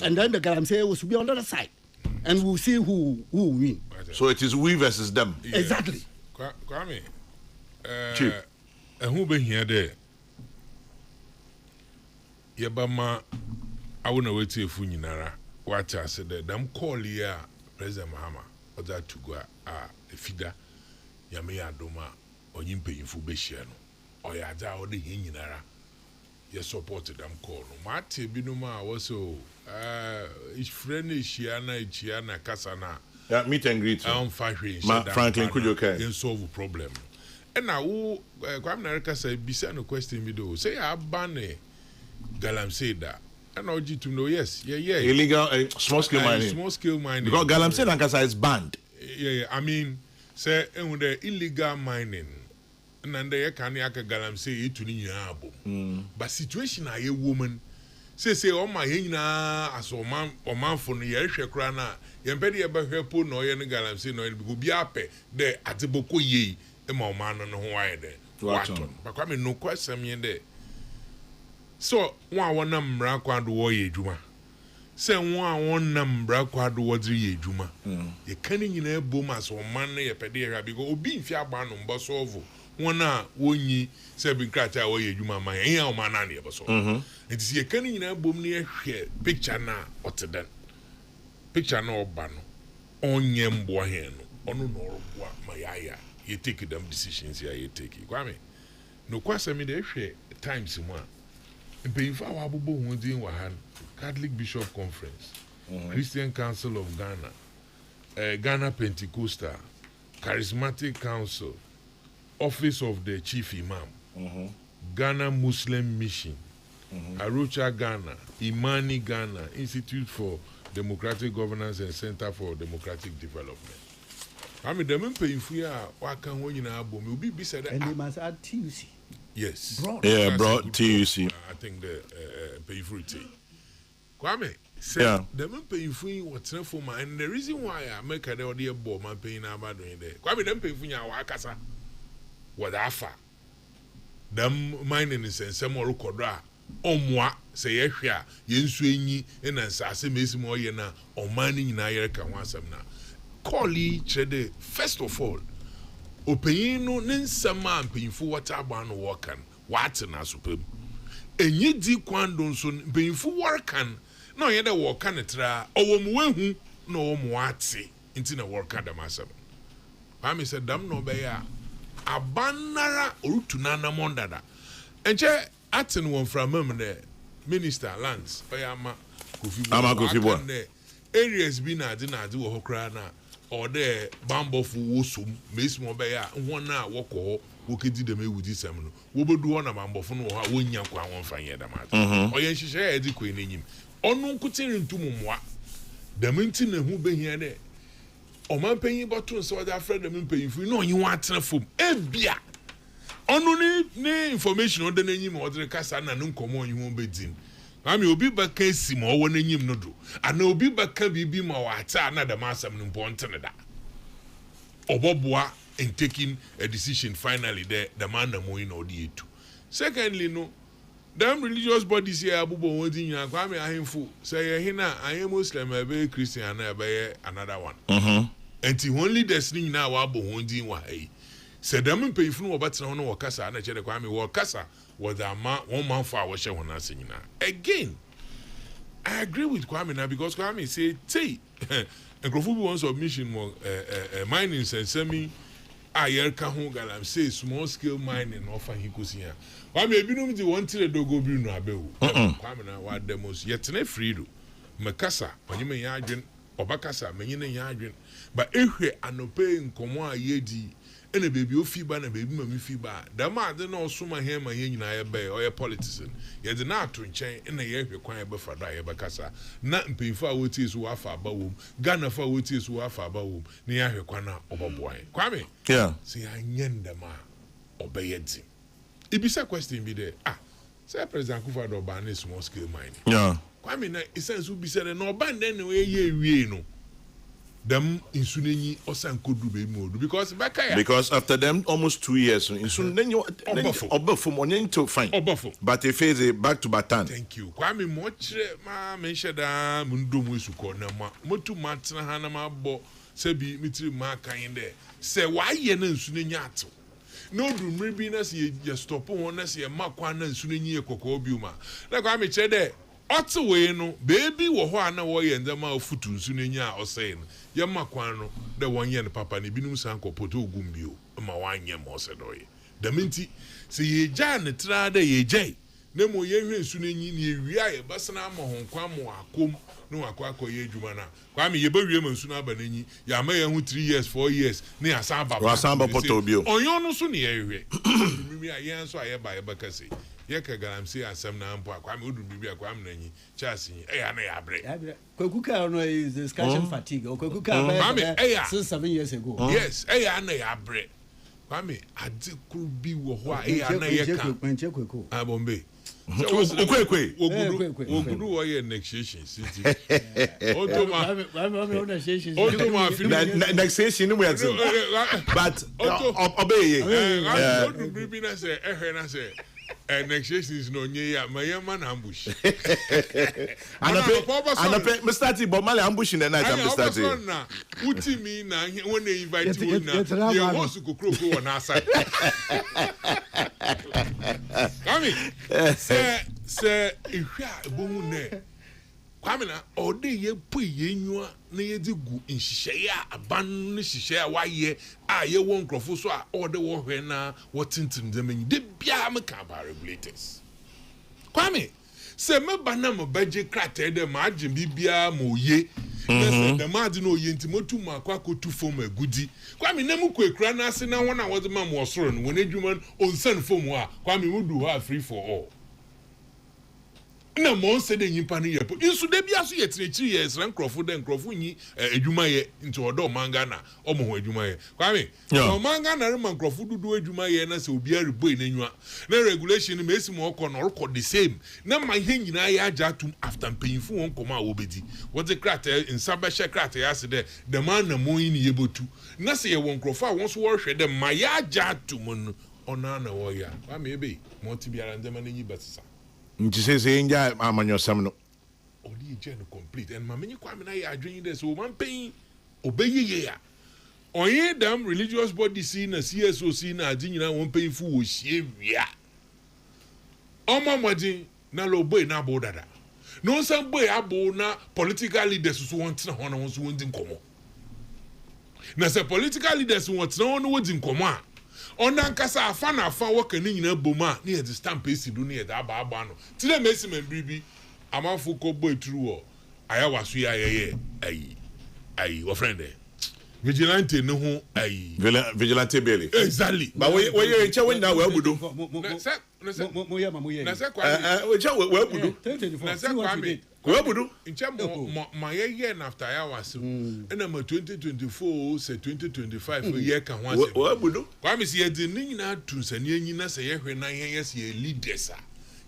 Speaker 5: and then the Galamsey will be on the other side, and we'll see who will win.
Speaker 1: So it is we versus them.
Speaker 3: Yeah.
Speaker 5: Exactly.
Speaker 3: Kwame, who been here there? Yabama, I won't wait till Funinara. What I said, them call here President Mahama. Oda to go feeder yame adoma onyin payinfo be share no oyaja odi hinyinara ye support them call no mate binuma also each friend ishia na kasa na
Speaker 1: meet and greet
Speaker 3: Franklin Kujoka solve problem and now Kwame Nareka say bisa no question me do say abane Galamsey da. And now to know, yes,
Speaker 1: illegal small scale mining. Because Galamsey Lankasa is banned.
Speaker 3: Yeah. I mean, say the illegal mining, and then they can Galamsey to the but situation a woman say oh my as a man or man for the Yerisha Krana, Yempedi about her poor no yen Galamsey no go be up there at the Boko ye, a man on Hawaii there. But I mean, no question there. So one number kwado wo ye dwuma se one number kwado wo diri ye dwuma ye kan nyina bom as o man na ye pede ye because obi mfi agba no mbo solve one a wonyi se bi krata wo ye dwuma man yan o man na ye bo so it ye kan nyina bom na ye hwe picture na oteden picture na oba no onye mbo he no ono no orboa mayaya ye take them decisions ya ye take Kwame no kwasa me de hwe times mu a if our Abubo Hundin Wahan, Catholic Bishop Conference, Christian Council of Ghana, Ghana Pentecostal, Charismatic Council, Office of the Chief Imam, Ghana Muslim Mission, Arucha Ghana, Imani Ghana, Institute for Democratic Governance and Center for Democratic Development. I mean, the men paying for you, why can't we in our bomb? You'll be beside
Speaker 5: and they must add TUC.
Speaker 3: Yes.
Speaker 5: Broad.
Speaker 1: Yeah, brought TUC.
Speaker 3: I think the pay for it. Kwame, the men paying for you what's not for my, and the reason why I make a deal bomb and paying about doing there. Kwame, them paying for you, Wakasa. What afa? Them mining is and some more kodra. Omwa say yehwa yensu enyi na nsase mesimo ye na omani nyina yere ka wansam na calli chede first of all opanyin no ne nsama mpanyinfo wata agba no workan wate na sopam enyi di kwando nso mpanyinfo workan na oyede workan tra owomuwehu na owomuate nti na workan da masam Kwame said dam no be ya abanara orutuna na mondada enche atin one from the minister lands oyama kofi bo areas bi na ade wo hokra na or there bambo fu wosum mesmo be ya won na wokọ wokedi dem ewudi sem no wobedu na bambo fu no ha wonya kwa won fanye da ma oye nhihye ya di ko enyim onu nkutiri ntumumwa dem nti na hu behia de o man panyin boto nso oda afre dem panyin fu no onyi wa atena fom ebia onu ni information on the name of the kasa na nkomo onyi ho bedin ami obi baka esi ma owo n'enyim no do ana obi baka bibi ma wa ata na da masam no mponte ne da oboboa in taking a decision finally the man na mo in odi etu. Secondly no them religious bodies here abubo won di nyina kwa me ahemfo say ye hina ahem Muslim ebe Christian na ebe another one enti only destiny nyina wa abo won di wa hai say them pay funu obatena ho no wakasa na chere kwa me wakasa was a man 1 month for our share one singing. Again, I agree with Kwame now because Kwame say, "Say, and Kokrokoo one submission more mining and semi ayer kahu Galamsey small scale mining offer hikusia. Kwame ebi no me want to do go bi no abewu. Kwame na wa demos yet na free do. Makasa panyime ya adwen obakasa menyine ya adwen but ehwe anope nkomo ayedi ene baby ofiba na baby mami fiba da ma de no so ma he ma he nyina ye be oye politician ye de na ato nchen ene ye hwe kwan ye be fada ye be kasa na mpemfa a woti so afa aba wom Ghana fa woti so afa aba wom ne ya hwe kwan na oboboan Kwame
Speaker 1: yeah
Speaker 3: say anyenda ma obeyedi ibisa question bi there say president Kufa do ban small scale mining
Speaker 1: yeah
Speaker 3: Kwame na essence bi say no ban den no ye wie no them in Suneni or Sankodu be modu because
Speaker 1: after them almost 2 years in Sun then you obafo money to fine
Speaker 3: obafo
Speaker 1: but they face it back to Batan.
Speaker 3: Thank you Kwame mochre ma mention da mundomu esuko na ma motu matna ha na ma bo se bi mitri ma kan de se wa ye na Suneni ato no do mribi na se ye stop won na se ye makwa na Suneni ekoko obiuma na Kwame che de otu we no baby wo ho ana wo ye ndema ofutu Suneni a osei no ye makwan no de won ye ne papa ne binum san kopoto ogumbio ma wanye mo se doye da minti se ye ja ne tra de ye jai ne mo ye hwe Suneni ne ewia ye basana ma honkwa mo akom no akwa ye adwuma na kwa me ye ba wie mansu na aba nanyi ya ma ye hu 3 years 4 years ne asan baba
Speaker 1: poto bio
Speaker 3: onyo no so ne ye hwe mimi ayen so aye ba ye ba kase ye ka Galamsey asem na mpo akwa me odu bibi akwa me nanyi chance yi ya na ya bre
Speaker 5: Kokrokoo no is discussion fatigue or Kokrokoo 7 years ago
Speaker 3: yes ya na ya bre kwa me ade kru bi wo ho ya na ye ka abombe Ogudu wa ye negotiation city. Otoma
Speaker 1: negotiation ni we but obey
Speaker 3: odu bibi na say na say negotiation is no nye ya ma ye man ambush.
Speaker 1: Anape Mr. T but mali ambush in the night Mr. T.
Speaker 3: Na uti mi na when they invite you na ye host Kokrokoo on our side. Kwame se ihwa bomu ne Kwame na ode ye pui ye nwa na ye digu nhihye ya aban ne hihye ya waye a ye won krofo so a ode wo hwe na wotintin dem nyi de bia me ka ba regulators Kwame se me ba na mo baje krata de ma agye bibia mo ye The Martin or Yentimotu Makwako to form a goodie. Kwame Nemuko Krana, now one I was a man was run when a human on send for moi. Kwame would do her free for all. Na mo said in Yimpani Yapo. In Sudebiasu yet 3 years, and Crawford and Crawfuni, a Jumaye into a door mangana, or more Jumaye. Kwame, no mangana, man Crawford do a Jumaye and as will be a boy in you. No regulation makes him walk on all the same. Now my hanging I jatum after paying for one comma obedi. What the crater in Sabasha crater yesterday, the man the moon able to. Nasi won't Crawford once worship the Maya jatum on an warrior. I may be Montibia and the money but.
Speaker 1: Nti say nja amanyo sam no
Speaker 3: odi je no complete and mamenyi kwame na ya adwen dey so man pain obeye ya onye dam religious body see na CSOC na adi nyina won pain fu wo hie wia omamodin na lo boy na abo dada no some boy abo na political leaders so won tena ho na won so won din komo na se political leaders won tena ho no won din komo a onankasa afa na afa waka ni nyina boma na ye stamp esidu na ye da aba no ti na mesi membribi amanfo ko boy true o aya waso ya ye ayi o friend vigilante ne ho ayi
Speaker 1: vigilante belly
Speaker 3: exactly
Speaker 1: but we nche when na we abudu
Speaker 3: na se kwa
Speaker 1: we nche we abudu
Speaker 3: na se kwa me
Speaker 1: we abudu
Speaker 3: nche ma ye na after aya waso na ma 2024 se 2025 ye ka ho ase
Speaker 1: we abudu
Speaker 3: kwa me se ye di ni nyina tunsani anyina se ye hwe na ye se ye leaders a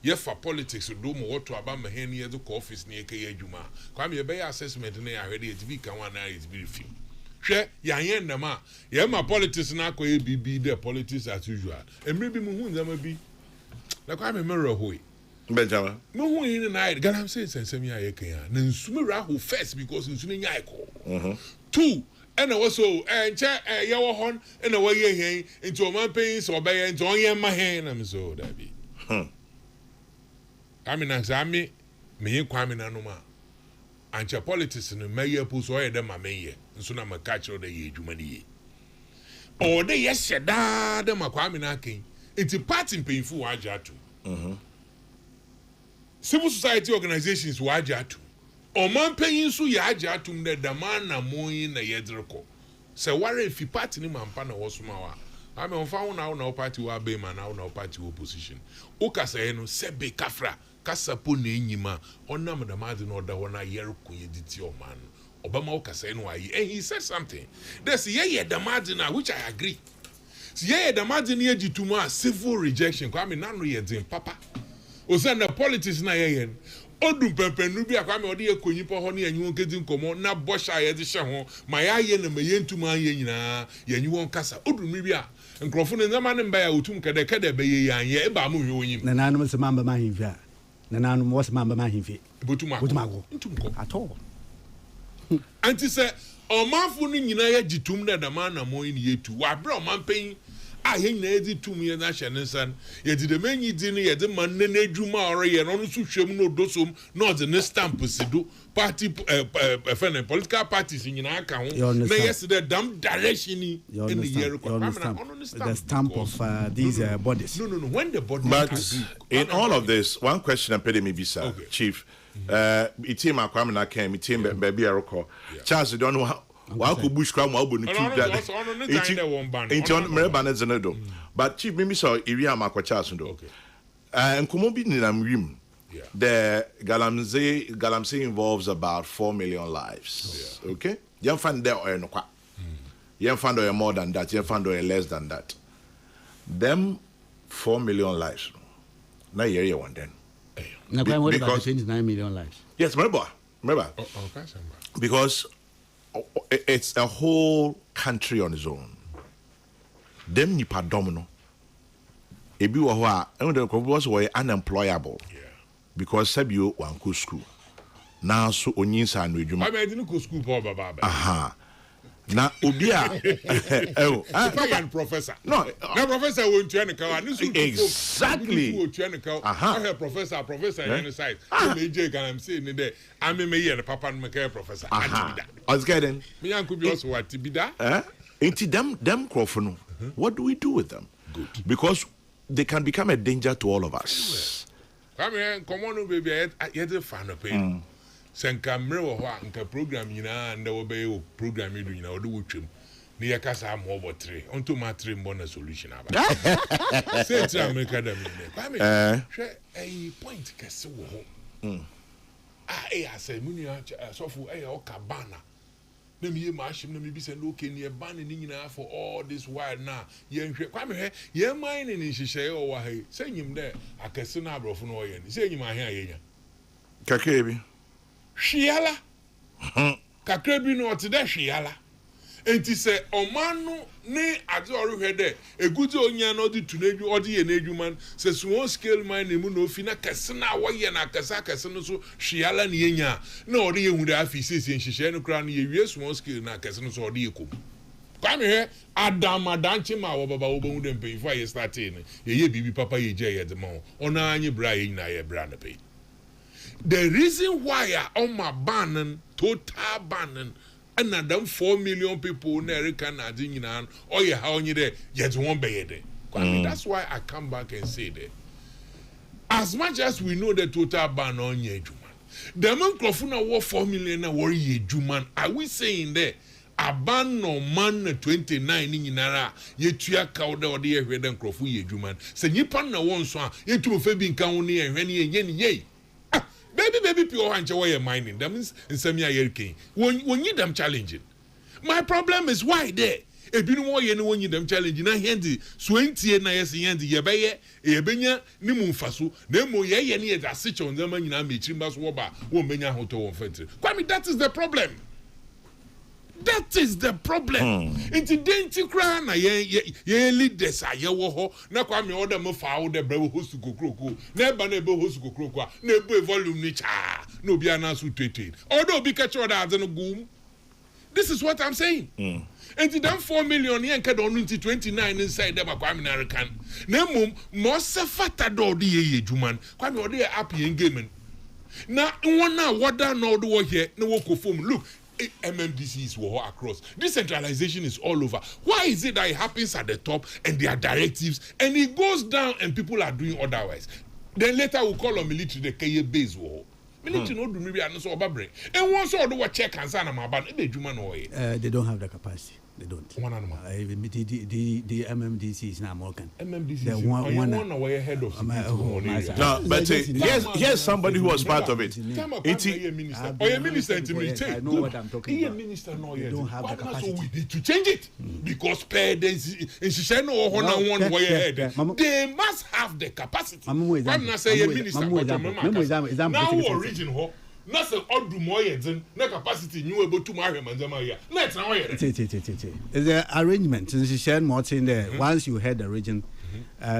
Speaker 3: ye for politics do mo woto aba ma hen ye do office na ye ka ye adwuma kwa me ye be assessment na ya hwe de TV ka wa na ye be review hwe ya yen na ma ye ma politics na akoye bibi the politics as usual emre bi mu hu nzama bi na kwa me mirror hoy
Speaker 1: Benjamin
Speaker 3: mu hu yin na I Galamsey sensem ya ye kan ya na nsume ra ho first because nsume nya iko two and also enche ye wo hon na wo ye hen into o man pay so be ye into on ye ma hen na me so that be I mean exam me kwame na no ma anche politics no maye pu so ye dem ma menye nso na ma catch the ye adwuma ni ye o de ye sheda de ma kwame na ken enti party painful wa jatu civil society organizations wa jatu o man payin so ya jatu de dama na moyin na ye dreko se ware fi party ni man pa na wo soma wa I mean fa na party wa be man na party opposition o ka say no sebe kafra kasapo na enyima onam da mad no da wona yer kunye diti o man obama o ka say no ayi and he said something this ye da mad na which I agree ye da mad na ye gituma civil rejection kwa me nanu ye din papa o say na politics na ye odum pempenu bi akwa me ode ye konyipo ho na yenwu nkedi nkomo na bosha ye de hye ho ma ya ye na me yentuma ye nyina yenwu won kasa odum mi bi a nkrofo ne nzama ne mba ya otum kede be ye yan ye ba mo hwe onyim
Speaker 5: na nanu se mamba ma himfia na nanu mo se mamba ma himfia
Speaker 3: botumago ntumko
Speaker 5: ato
Speaker 3: anti se omanfo no nyina ya gitum na dama na mo ni yetu wa bra omanpen a ye nyina edi tum ye na hye nsan ye di de manyi di ne ye de man ne adwuma ore ye no so hwem no dosom no de ne stamp sido party political parties nyina aka ho na yes the damn direction ni in the year
Speaker 5: the stamp of these bodies
Speaker 3: no when the body
Speaker 1: but in all of this one question I'm me bisa chief team akwam na kan me team baby eroko Charles don't know wa ko bush kram wa obonu tu da into mereba na zenedo but chief me so area makwa Charles do nkomo bi ni nam wim the Galamsey involves about 4 million lives okay you find there or no kwa you find there more than that you find there less than that them 4 million lives na year one then
Speaker 5: na kwa what about 29 million lives
Speaker 1: yes remember because it's a whole country on its own them nipa domino ebi wo ho a and the was were unemployable because sabio wan go school now so onyinsa no adwuma
Speaker 3: I didn't go school for baba
Speaker 1: na obi a
Speaker 3: professor
Speaker 1: no
Speaker 3: na professor won tu anka ni so
Speaker 1: exactly
Speaker 3: wo tu anka I professor in side me je can say ni there am me here papa no me professor atibida
Speaker 1: I was getting
Speaker 3: me yanku bi also atibida
Speaker 1: into them crofo no what do we do with them good because they can become a danger to all of us
Speaker 3: come here come on baby yet fan of pain senka mre wo ho nka program nyina nda wo be program edu nyina wo do wotwem ni ya kasa mo bo 3 onto ma 3 mbo na solution aba say to America da me kwame hwe point kese wo ho ase muni sofu oka bana na me ma ahim na me bi se no okay ni ban ni nyina for all this while na ye hwe kwame hwe ye man ni nhihye o wa he se nyim de akese na abrofo no ye ni se nyim ahe ayenya
Speaker 1: Kakebi.
Speaker 3: Hwiala. Kakrebi no ote de hwiala. Enti se omanu ne ade oruhwe de eguti onya no de tuneju ode ye na edwuman se small scale mine emu no fi na kese na wo ye na kese no so hwiala ne yenya na ode ye hu de afi sese nhihye no kra no ye wie small scale na kese no so ode ye kom. Kwame he adadanche ma wo baba wo bo hu de mpin fo ye start in ye bibi papa ye je ye de ma ona anyi bra ye nyina ye bra na pe. The reason why on my banning, total banning, and them 4 million people in America and Dinginan, or you how you there, yet one bay. That's why I come back and say that. As much as we know the total ban on ye Juman, the microphone war 4 million war ye Juman, are we saying there? A ban no man 29 in Nara, ye tia cowder or the head and crofu ye Juman. Say ye pan no one swan, ye two Fabian county and any ye. Baby, pure and your mining. That means in some year when you them challenging. My problem is why there. If you know why you when you them challenging, I handy swenty and I see handy yabaye, ebenya, nimun fasu, nemo ye any that sit on them and you know me chimbas woba, womenya hoto on fente. Kwame, that is the problem. That is the problem. Incidenti kra na ye leaders aye wo ho na Kwame order mo fa wo de brewo hosu Kokrokoo na ba na ebe hosu Kokrokoo na ebe volume ni cha na obi anasu twetwe order obi catch order ade no gum. This is what I'm saying. And then 4 million yen ka don 29 inside them Kwame American na mum mo se fata do de ye juman Kwame order app yen game na won na woda na order wo here na wo ko form look. MMDCs were across. Decentralization is all over. Why is it that it happens at the top and there are directives and it goes down and people are doing otherwise? Then later we'll call on military the KA base war. Military no do maybe and so brain. And once all the check and sign about they
Speaker 5: don't have the capacity. They don't. The MMDC is not American.
Speaker 3: MMDC is one away ahead of
Speaker 1: no, but here's somebody who was part of it.
Speaker 3: Minister,
Speaker 5: I know what I'm talking about.
Speaker 3: Minister, no,
Speaker 5: they don't have the capacity.
Speaker 3: So we need to change it because they must have the capacity. I'm not saying minister, now origin na say odumoye din na capacity new able to marry manzama here let's now here
Speaker 5: the arrangement since share more in there once you head the region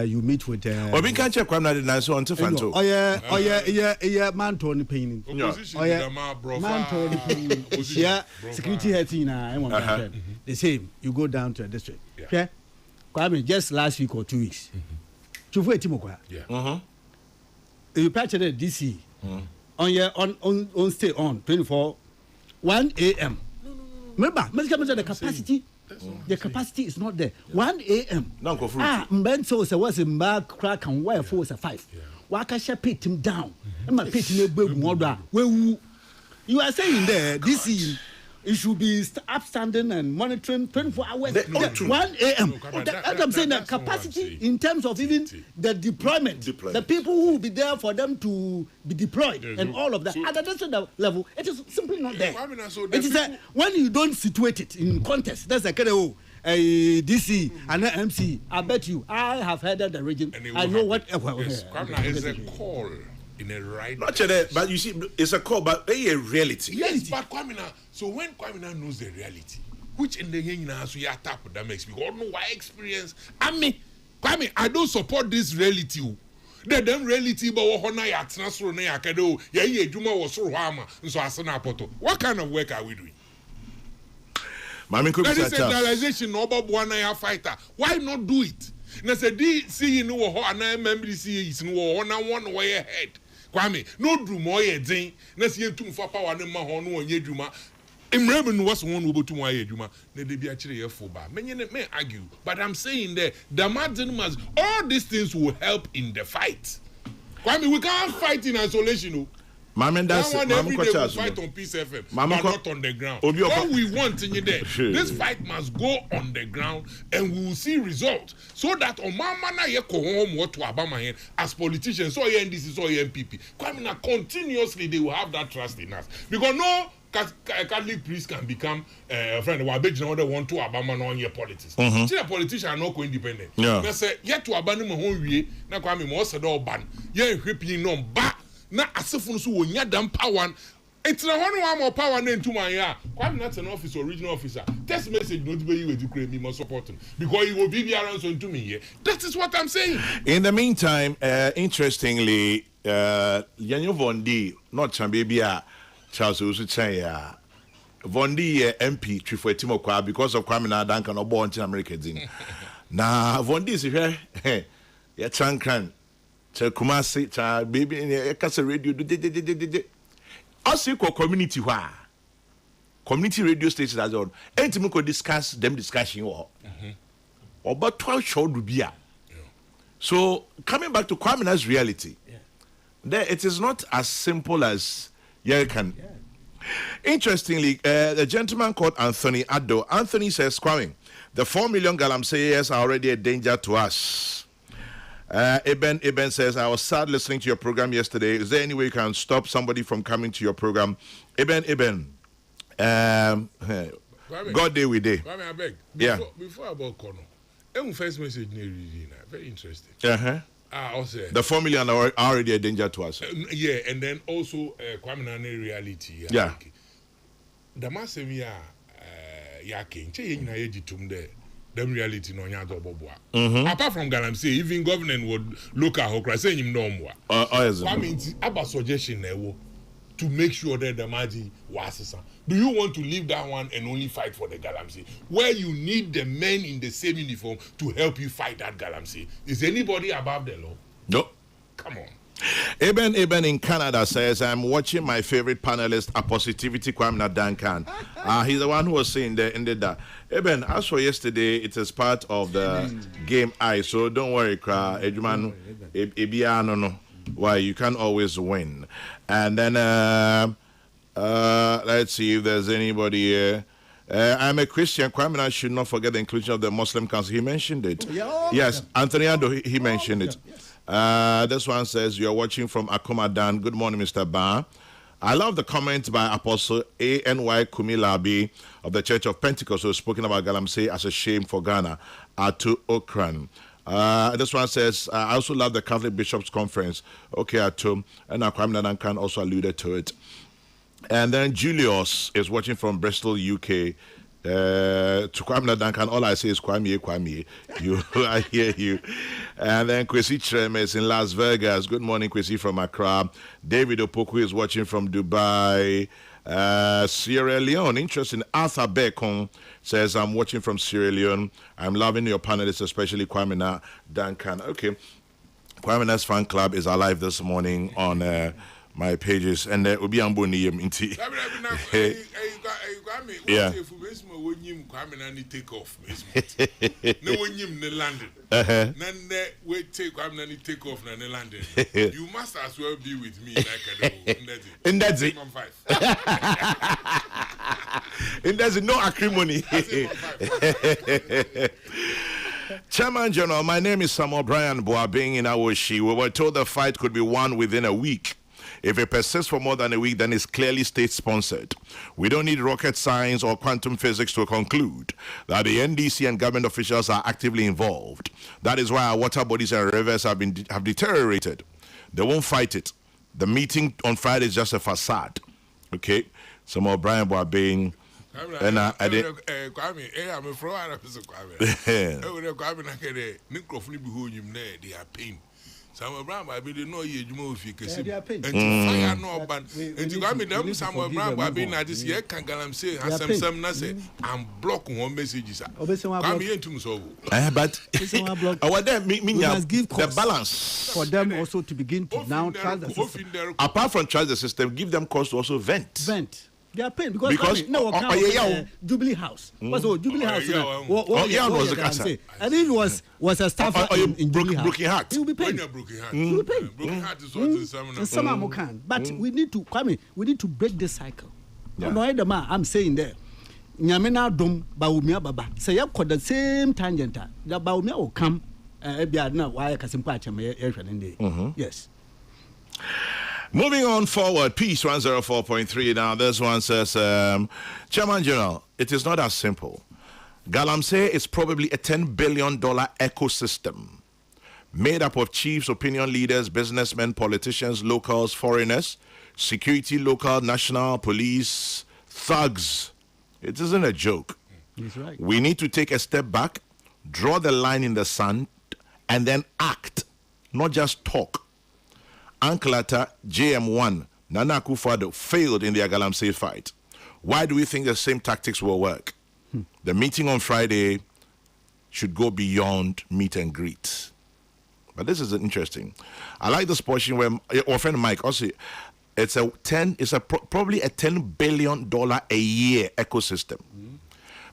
Speaker 5: you meet with
Speaker 1: we can check Kwame na so on to fanto
Speaker 5: yeah man to the pain man to the pain yeah security head na the same you go down to a district okay Kwame just last week or 2 weeks chufu etimokwa you patched the DC on stay on 24 1 a.m. Remember, the capacity. The capacity is not there. 1 a.m. Mbenso se was in back crack and wire force a 5. Waka she pit him down. And pit him you are saying there this is it should be upstanding and monitoring 24 hours. 1 a.m. I'm saying that capacity in terms of even the deployment. The people who will be there for them to be deployed and all of that. At the national level, it is simply not there. It is when you don't situate it in context, that's like DC and MC. I bet you, I have heard the region. I know what.
Speaker 3: It's a call. In a right,
Speaker 1: not that, but you see, it's a call, but a reality.
Speaker 3: Yes, but Kwame, so when Kwame knows the reality, which in the end so you tap that makes me all know why experience. I mean, Kwame, I don't support this reality. The damn reality, but what na ya transfer na ya kado ya juma was so hama so asana poto. What kind of work are we doing? Decentralization no about one ya fighter. Why not do it? Na say see you know what na MMDC is no one way ahead. Kwame, no do more yet. Na see you for power na ma ho no onye dwuma. Emrebe no was one obo to one dwuma. Na dey be akire ye fo ba. Me argue, but I'm saying that the margin must all these things will help in the fight. Kwame, we can't fight in isolation.
Speaker 1: Mama, that's
Speaker 3: that one every day we fight on Peace FM, but not on the ground. What we want in there, this fight must go on the ground, and we will see results. So that on Mama na ye ko home what to Obama here as politicians, so here NDC, so here MPP, continuously they will have that trust in us because no Catholic priest can become a friend. Who abeg no want to Obama no here politics. See the politician are not co-independent. They say yet to Obama mo hon wie na Kwame mo se do ban. Ye hwepin no ba. Na asefunu so wonya dam power etina hono wa more power na ntuma ya Kwame not an officer regional officer text message not be you with you me must support him because he will be around so ntumi here. That is what I'm saying.
Speaker 1: In the meantime, interestingly, Yanyo Vondi not Chambebia Charles Usuchaya Vondi MP Trifo Kwa because of Kwame na Duncan or born in America din. Na Vondi is here ya Chankran Kumasi, baby, in a casa radio. Also, community community radio stations as well. And to make discuss them discussion or about 12 show to be. So coming back to Kwamina's reality, there it is not as simple as you can. Interestingly, the gentleman called Anthony Addo. Anthony says, Kwame, the 4 million Galamseyers are already a danger to us. Eben says, I was sad listening to your program yesterday. Is there any way you can stop somebody from coming to your program? Eben, God day we day.
Speaker 3: I beg. Before about Kono, first message very interesting. Also,
Speaker 1: the 4 million are already a danger to us.
Speaker 3: Yeah, and then also Kwame reality.
Speaker 1: Yeah.
Speaker 3: The massive yakin, tum there. Them reality no nya do boboa. Apart from Galamsey, even government would look at Hokra say him no more. I mean, about suggestion to make sure that the margin was. Do you want to leave that one and only fight for the Galamsey, where you need the men in the same uniform to help you fight that Galamsey? Is anybody above the law?
Speaker 1: No.
Speaker 3: Come on.
Speaker 1: Eben in Canada says, I'm watching my favorite panelist, a positivity Kwame Duncan. He's the one who was saying that. Eben, as for yesterday, it is part of the game I, so don't worry, Edman, no. Why, you can always win. And then, let's see if there's anybody here. I'm a Christian. Kwame should not forget the inclusion of the Muslim Council. He mentioned it. Yes, Anthony Ado, he mentioned it. This one says, you're watching from Akomadan. Good morning, Mr. Ba. I love the comment by Apostle A.N.Y. Kumilabi of the Church of Pentecost, who has spoken about Galamsey as a shame for Ghana, Atu Okran. This one says, I also love the Catholic Bishops' Conference. Okay, Atu. And Kwame Nankan also alluded to it. And then Julius is watching from Bristol, UK. To Kwame Duncan, all I say is Kwame. You, I hear you. And then Kwesi Trem is in Las Vegas. Good morning, Kwesi from Accra. David Opoku is watching from Dubai. Sierra Leone, interesting. Arthur Bekon says, I'm watching from Sierra Leone. I'm loving your panelists, especially Kwame Duncan. Okay. Kwame's fan club is alive this morning on my pages, and there will be Amboni Minty. Yeah. Take off. No one him the London. None we take Kwame take off na London. You must as well be with me like and that's it. And there's no acrimony. Chairman General, my name is Samuel Brian Boabing in Awoshi. We were told the fight could be won within a week. If it persists for more than a week, then it's clearly state-sponsored. We don't need rocket science or quantum physics to conclude that the NDC and government officials are actively involved. That is why our water bodies and rivers have deteriorated. They won't fight it. The meeting on Friday is just a facade. Okay? Samuel Brian Boabing. And I did.
Speaker 3: Kwame, I'm a fraud. I'm Kwame, they are pain. Samuel Brown, I didn't know you move if you can see. And fire no ban. And you got me them Samuel Brown, I been at this year. Can Galamsey has some Nase and block one messages. Come here to so.
Speaker 1: But our them must give
Speaker 5: the
Speaker 1: balance
Speaker 5: for them also to begin to now try the system.
Speaker 1: Apart from try the system, give them cause to also vent.
Speaker 5: They are paying because no Jubilee House. What's the Jubilee House?
Speaker 1: Was the
Speaker 5: Galamsey. And if it was a staffer in Jubilee House,
Speaker 1: Broken Heart.
Speaker 5: He will be paid.
Speaker 3: Broken Heart.
Speaker 5: He will be paid.
Speaker 3: Broken Heart is what is
Speaker 5: some can. But we need to we need to break this cycle. I'm saying there. Nyamena dom Baumia Baba. Say you got the same tangent. The Baumia will come. Yes.
Speaker 1: Moving on forward, Peace 104.3. Now, this one says, Chairman General, it is not as simple. Galamsey is probably a $10 billion ecosystem made up of chiefs, opinion leaders, businessmen, politicians, locals, foreigners, security, local, national, police, thugs. It isn't a joke.
Speaker 5: He's right.
Speaker 1: We need to take a step back, draw the line in the sand, and then act, not just talk. Anklata, JM1, Nana Akufo-Addo failed in their Galamsey fight. Why do we think the same tactics will work? The meeting on Friday should go beyond meet and greet. But this is interesting. I like this portion where our friend Mike also, probably a $10 billion a year ecosystem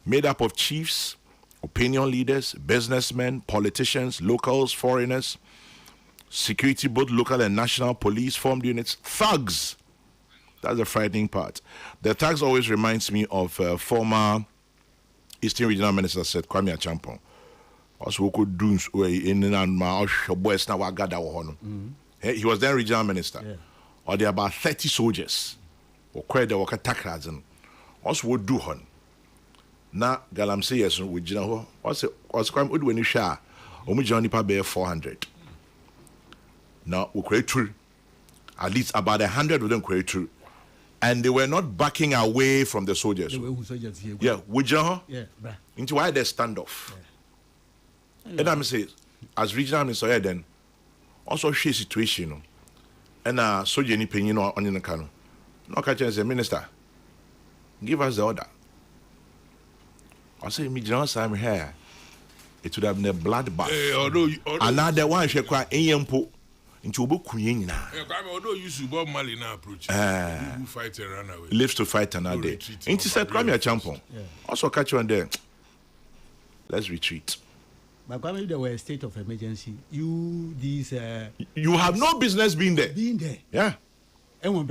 Speaker 1: made up of chiefs, opinion leaders, businessmen, politicians, locals, foreigners, security, both local and national, police, formed units, thugs. That's the frightening part. The thugs always reminds me of former Eastern Regional Minister said Kwame Achampong. Also, we could do he was then regional minister. Yeah. Or there are about 30 soldiers. Or quite the work attackers and also would do one. Now Galamsey yes we general what's crime would when you share Johnny Pabe 400. Now we create true. At least about 100 of them create true. And they were not backing away from the soldiers. Yeah, we general.
Speaker 5: Yeah,
Speaker 1: into why they stand off. Yeah. And I'm saying as regional minister then also share situation. And soldier any penny on in the canoe. No catch as a minister. Give us the order. I say, me Johnson, I'm here. It would have been a bloodbath. Another one, she quite a yampo into Bukuin now.
Speaker 3: Although you should Bob Marley now approach. Who fight and run away.
Speaker 1: Lives to fight another day. Into said, Kwame Achampong. Also catch you on there. Let's retreat.
Speaker 5: But Kwame, there were a state of emergency. You
Speaker 1: have no business being there. Yeah.
Speaker 5: You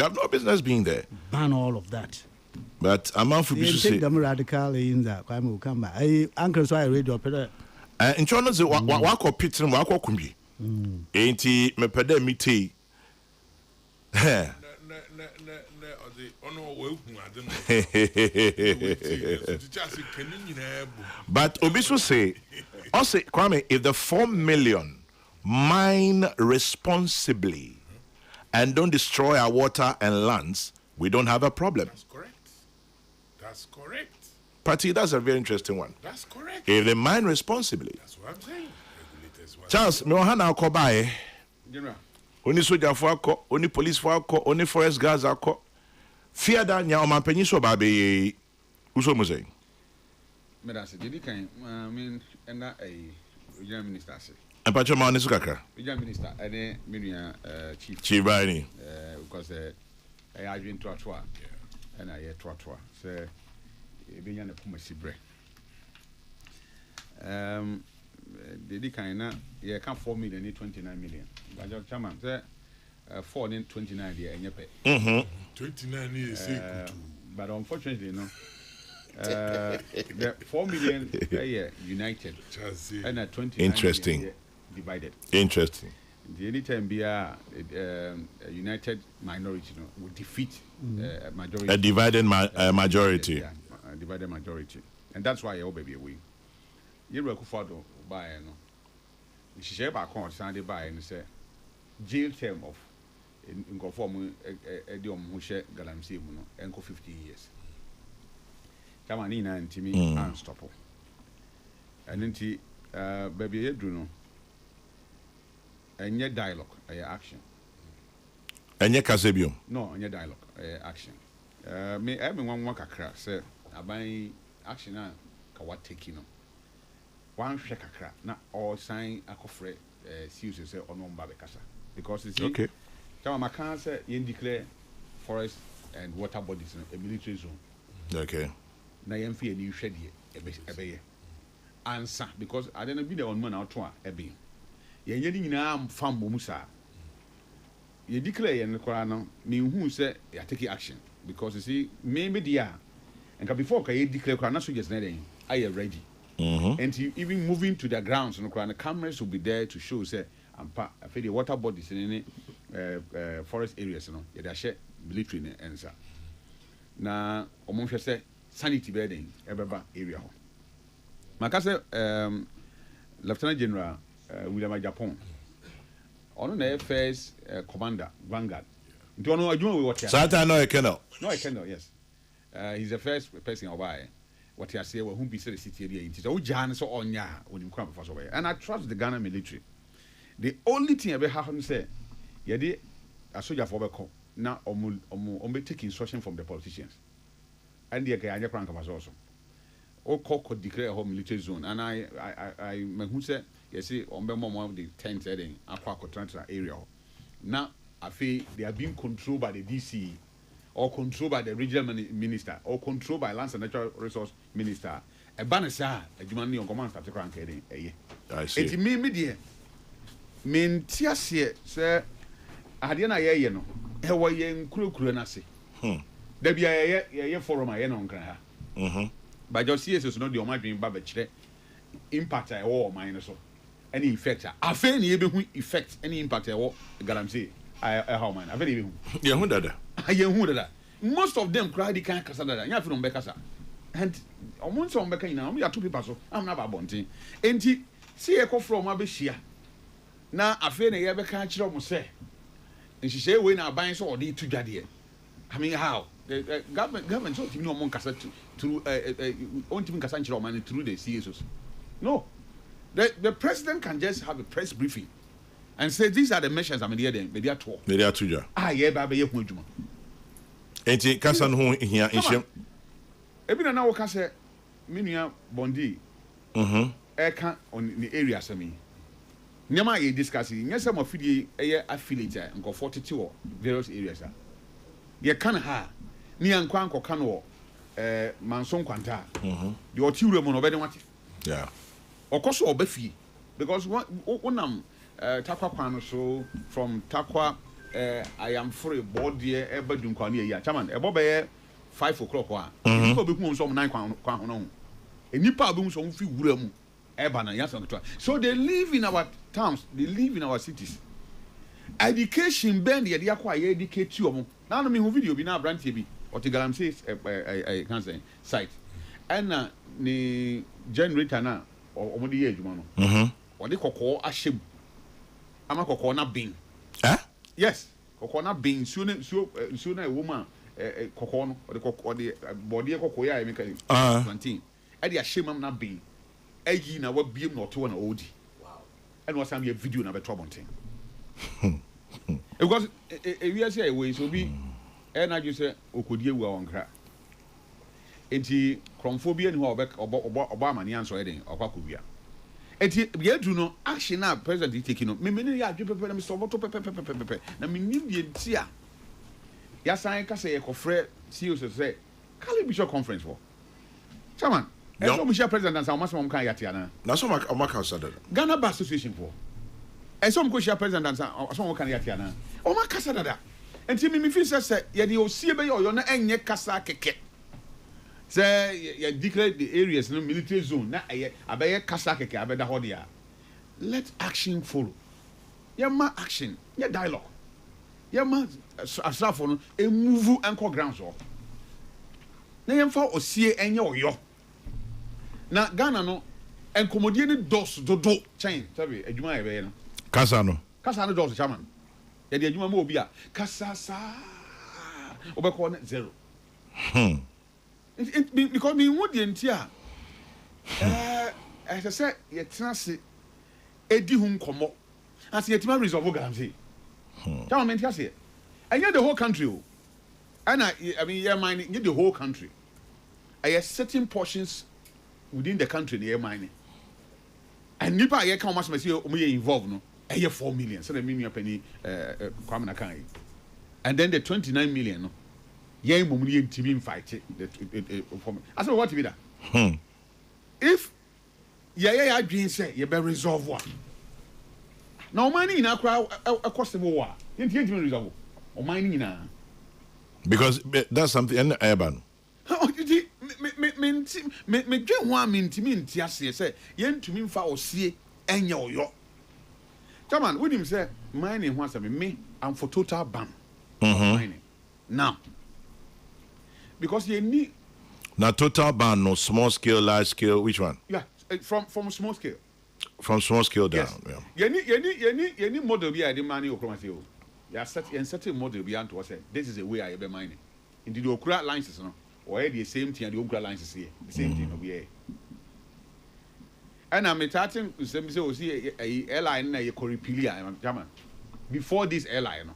Speaker 1: have no business being there.
Speaker 5: Ban all of that.
Speaker 1: But I'm out for
Speaker 5: business. Take them radical in that. Kwame will come back. Uncle, so I read your pedo.
Speaker 1: In China, what pits and what kumbi. Ain't he me pede miti? But Obisu say, also Kwame, if the 4 million mine responsibly and don't destroy our water and lands, we don't have a problem.
Speaker 3: That's correct.
Speaker 1: Patty, that's a very interesting one.
Speaker 3: That's correct.
Speaker 1: If they mine responsibly.
Speaker 3: That's what I'm saying.
Speaker 1: Charles, me ohana akobae. Oni soldier for akọ, oni police for akọ, oni forest guards akọ. Fear that nya omampanyi so ba be uso mo say.
Speaker 4: Me da se di kan mean and a regional minister say.
Speaker 1: And Pacho ma nesu kakra.
Speaker 4: Regional minister ene me nua
Speaker 1: chief Bani.
Speaker 4: Because I adwin to atwa. And I to atwa. Say e be nya na poma sibre. The kind na ye can 4 million 29 million. But chairman say 4 in 29 there enye pe.
Speaker 3: 29 is
Speaker 4: but unfortunately no. The 4 million united and 29
Speaker 1: interesting
Speaker 4: divided.
Speaker 1: Interesting.
Speaker 4: The anytime be a united minority will defeat majority.
Speaker 1: A divided majority.
Speaker 4: Yeah, a divided majority. And that's why you baby we. You will Akufo-Addo buy no. She share back on Sunday buy and say jail term of in conform ediom who share Galamsey no enko 50 years. Chamani na ntimi unstoppable. And nti baby edru no enye dialogue action.
Speaker 1: Enye kasebio.
Speaker 4: No, enye dialogue action. Me wan kakra say aban action na ka what taking no. One hwe kakra na all sign akofre see say ono mba be kasa because you see
Speaker 1: okay.
Speaker 4: Chama Makan said you declare forest and water bodies in a military zone.
Speaker 1: Okay.
Speaker 4: Na yɛn fi ani hwɛ deɛ ɛbɛyɛ ansa because I don't be the one man out to ɛbɛn yɛn yɛ ni nyinaa fa mbɔ mu saa yɛ declare yɛn koraa no me hu sɛ yɛ take action because you see maybe there and before ka yɛ declare koraa na soldiers na den ayɛ ready and even moving to the grounds no koraa the cameras will be there to show say ampa afei the water bodies in forest areas no yɛ da hyɛ military ne ensa na ɔmo hwɛ sɛ sanity building ebeba area ho maka say Lieutenant General William Japan ono na first commander Vanguard nti ono adwuma we what
Speaker 1: Santa no ekeno
Speaker 4: yes he's the first person obaye what you say we hu be say the city area nti so jan so onya onim kwa before so and I trust the Ghana military the only thing ebe happen say ye dey a soldier for be na omo be take instruction from the politicians and the guy prank was also o could declare a whole military zone and I who said you see on the moment of the tent heading aqua area now I feel they are being controlled by the DC or controlled by the regional minister or controlled by lands and natural resource minister a banasa a human on command start to crank heading
Speaker 1: I see
Speaker 4: it me media mean tiasie say ade na ye no e wo ye nkurokuro na se da bia ye forum aye no nkran ha but just see so no the omadwen ba ba kire impact e wo man so any effect afa na ye be hu effect any impact e wo Galamsey how man afa na ye be hu
Speaker 1: ye hu dada
Speaker 4: ye hu dada most of them cry the kan kasa dada nya fi no be kasa and omo nso be kan ina omo ya two people so am na ba bonten enti see e ko from abehia na afa na ye be kan kire omo se nhihye we na aban so odi to dwade I mean how the government so timi no mon kasa through on timi kasa nchira oman through the CSOs no the president can just have a press briefing and say these are the measures I'm here then be there to
Speaker 1: ja
Speaker 4: yeah ba ye hu adwuma
Speaker 1: enti kasa no ho hia nhiem
Speaker 4: ebi na wo kasa menua bondi eka on the area sami nyama ye discuss nyesa mo fidie eye affiliate nko 40 wo various areas ye kan ha ni ankwa anko kan wo manson kwanta de oti wure mo no be de wate
Speaker 1: yeah
Speaker 4: okoso obafie because wonam takwa kwan so from takwa I am free board here ebadun kwan ye ya chairman ebo be 5 o'clock wa ko be hu so 9 kwan ho no enipa be hu so fi wure mu eba na yaso to so they live in our towns they live in our cities education bend ye dia kwa ye educate you omo na no me hu video bi na branch bi o te Galamsey can say site and ni generator na omo de ye adwuma no o de kokko ahyem ama kokko na bin yes kokko na bin so na woman kokko no o de kokko de body kokko ya me kan plantain e de ahyem na bin ayi na wa biem na oto na odi wow and was am ye video na be trouble because we are say we so be na you say okodi ewu awonkra enti kromphobia ni ho oba amani anso eden okwakobia enti ye do no action na president take no me ni ya adwe na me so voto pepe na me ni bi entia ya san ka say ekofre CEO say Kali Bishop conference for chairman so we share president and some kan yatia na
Speaker 1: so maka sada
Speaker 4: Ghana Bar Association for some go share president and some kan yatia na o maka sada da enti me feel say ye de osie be yo na enye kasa keke say ye declare the areas no military zone na abaye kasa keke abeda ho dia let action follow ye ma action ye dialogue ye ma asrafo no e move anchor grounds o na ye mfa osie enye oyo na Ghana no enkomodie ni dos dodo chain sabi adwuma ye be no
Speaker 1: kasa no
Speaker 4: dos chairman ye de adwuma ma obi a kasa sa obekọ na 0 because me would the entia as I said ye tenase edi hu nkomo as ye tima resolve Galamsey tell me entia say and the whole country and I mean ye mine the whole country I certain portions within the country near mine and nipa ye kan mas me say o me involved no 4 million. So the million penny Kwame Nakai. And then the 29 million, no. Yeah, Mummy team fight it. I said, what to be that? If I dream say you better resolve one. Now money in a crowd across the war. You can't resolve. Or mining in a.
Speaker 1: Because that's something in urban.
Speaker 4: Me dream one minti yes say yen to me fa o sie enya oyo. Come on, with him say mining once me I'm for total ban. Mining. Now because you need
Speaker 1: now total ban, no small scale, large scale, which one?
Speaker 4: Yeah, from small scale.
Speaker 1: From small scale down.
Speaker 4: Yes. You need model be the money or you. You set certain model be to say this is the way I be mining. Indeed, the okra lines no or the same thing the okra lines here. The same thing over here. And I'm starting to say a airline na you repeal German. Before this airline,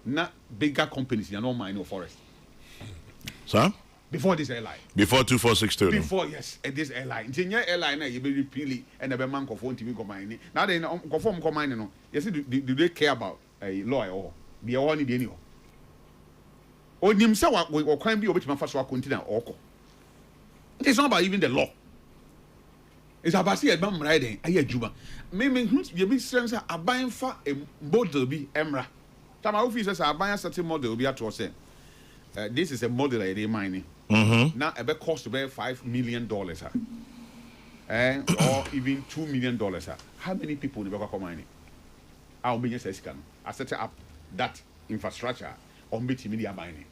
Speaker 4: not bigger companies you know mine or forest.
Speaker 1: Sir?
Speaker 4: Before this airline.
Speaker 1: Before 2462.
Speaker 4: Before yes, this airline. Junior airline you be repeal and a man of phone TV combine. Now they conform combine no. Yes, do they care about a lawyer or the one in the anyhow? Or himself or crime be obey my first work continue or. It's not about even the law. It's about see a bum riding a juba. Maybe you be sense a buying for a model be emra. Time officers are buying certain model be at to say. This is a model I dey mining. Now a bet cost about $5 million, or even $2 million. How many people in the Baka mining? I'll be just a scan. I set up that infrastructure on BT media mining.